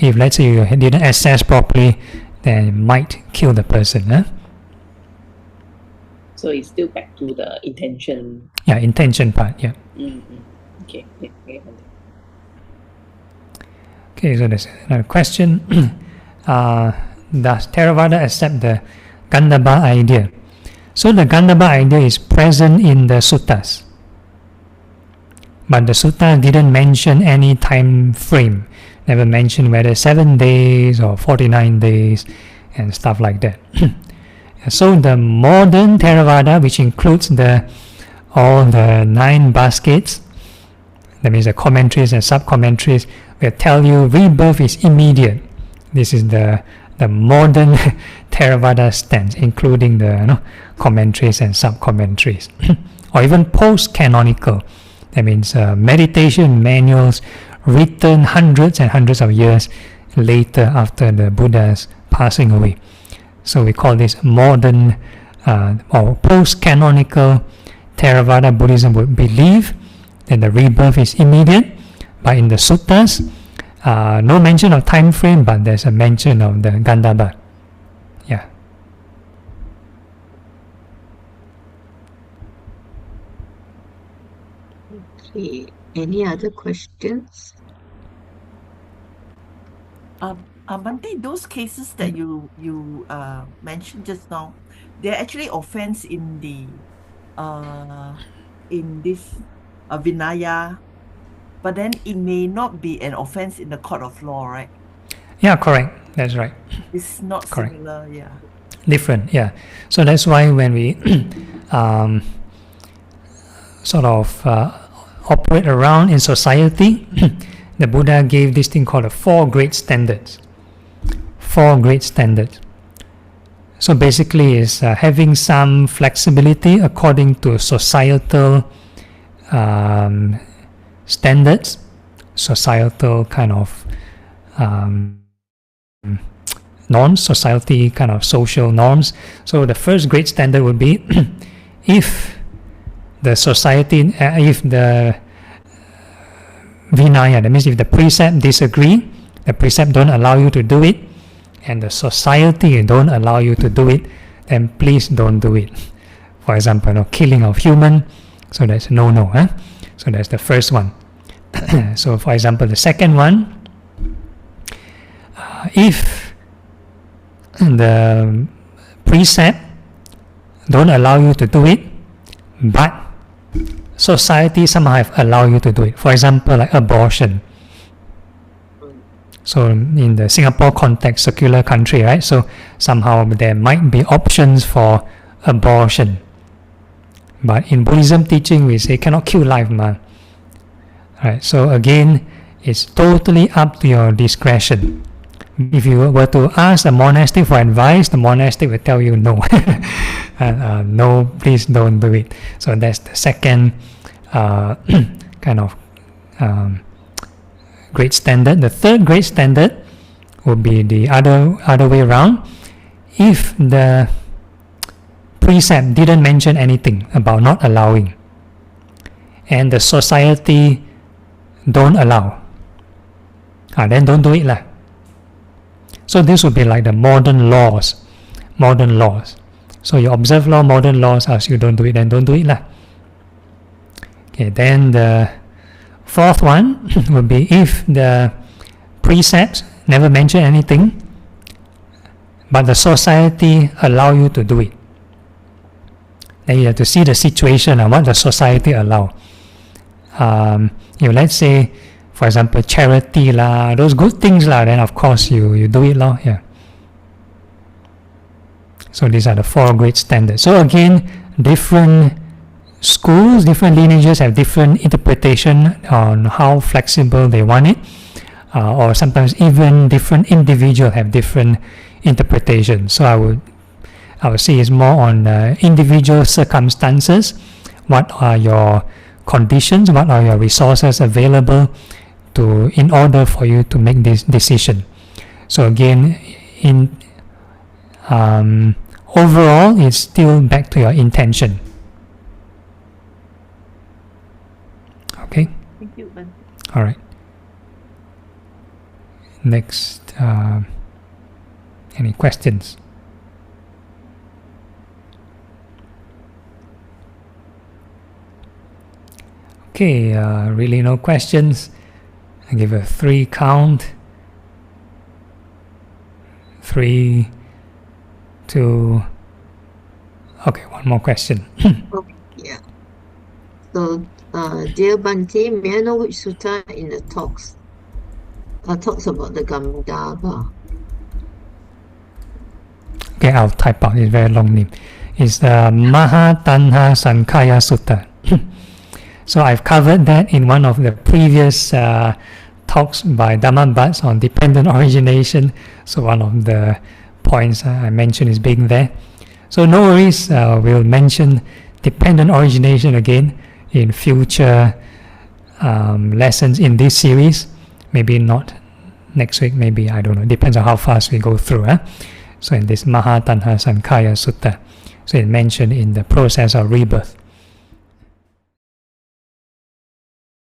if let's say you didn't assess properly, then it might kill the person. So it's still back to the intention. Yeah, intention part, yeah. Okay. Okay, so there's another question. Does Theravada accept the Gandhabba idea? So the Gandhabba idea is present in the suttas, but the sutta didn't mention any time frame. Never mentioned whether 7 days or 49 days and stuff like that. So the modern Theravada, which includes all the 9 baskets, that means the commentaries and sub-commentaries, will tell you rebirth is immediate. This is the modern Theravada stance, including the commentaries and sub-commentaries, or even post-canonical. That means meditation manuals written hundreds and hundreds of years later after the Buddha's passing away. So we call this modern or post-canonical Theravada Buddhism would believe that the rebirth is immediate, but in the suttas, no mention of time frame, but there's a mention of the Gandhabba. Yeah. Okay. Any other questions? Bante, those cases that you mentioned just now, they're actually offense in the in this Vinaya, but then it may not be an offense in the court of law, right? Yeah, correct. That's right. It's not Correct. similar, yeah. Different, yeah. So that's why when we sort of operate around in society, the Buddha gave this thing called the 4 great standards. 4 great standards. So basically is having some flexibility according to societal standards, societal kind of norms, society kind of social norms. So the first great standard would be if the society, if the Vinaya, that means if the precept disagree, the precept don't allow you to do it, and the society don't allow you to do it, then please don't do it. For example, killing of human, so that's no. So that's the first one. So for example, the second one, if the precept don't allow you to do it, but society somehow have allowed you to do it. For example, like abortion. So in the Singapore context, secular country, right? So somehow there might be options for abortion. But in Buddhism teaching, we say cannot kill life, man. Right? So again, it's totally up to your discretion. If you were to ask a monastic for advice, the monastic will tell you no. No, please don't do it. So that's the second kind of great standard. The third great standard would be the other way around. If the precept didn't mention anything about not allowing, and the society don't allow, then don't do it lah. So this would be like the modern laws. So you observe law, modern laws ask you don't do it, then don't do it lah. Okay, then the fourth one would be if the precepts never mention anything, but the society allow you to do it. Then you have to see the situation and what the society allow. Let's say, for example, charity lah, those good things lah, then of course you do it lah. Yeah. So these are the four great standards. So again, different schools, different lineages have different interpretation on how flexible they want it, or sometimes even different individuals have different interpretations. So I would say it's more on individual circumstances. What are your conditions? What are your resources available in order for you to make this decision? So again, overall, it's still back to your intention. Okay. Thank you, Ben. All right. Next, any questions? Okay, really no questions. I give a 3 count. 3, 2. Okay, one more question. Okay, yeah. So, dear Bante, may I know which sutta in the talks about the Gandhava? Okay, I'll type out. It's a very long name. It's the Mahatanha Sankaya Sutta. So I've covered that in one of the previous talks by Dhammayut on dependent origination. So one of the points I mentioned is being there. So no worries, we'll mention dependent origination again in future lessons in this series. Maybe not next week, maybe, I don't know. Depends on how fast we go through. So in this Mahatanha Sankaya Sutta, so it's mentioned in the process of rebirth.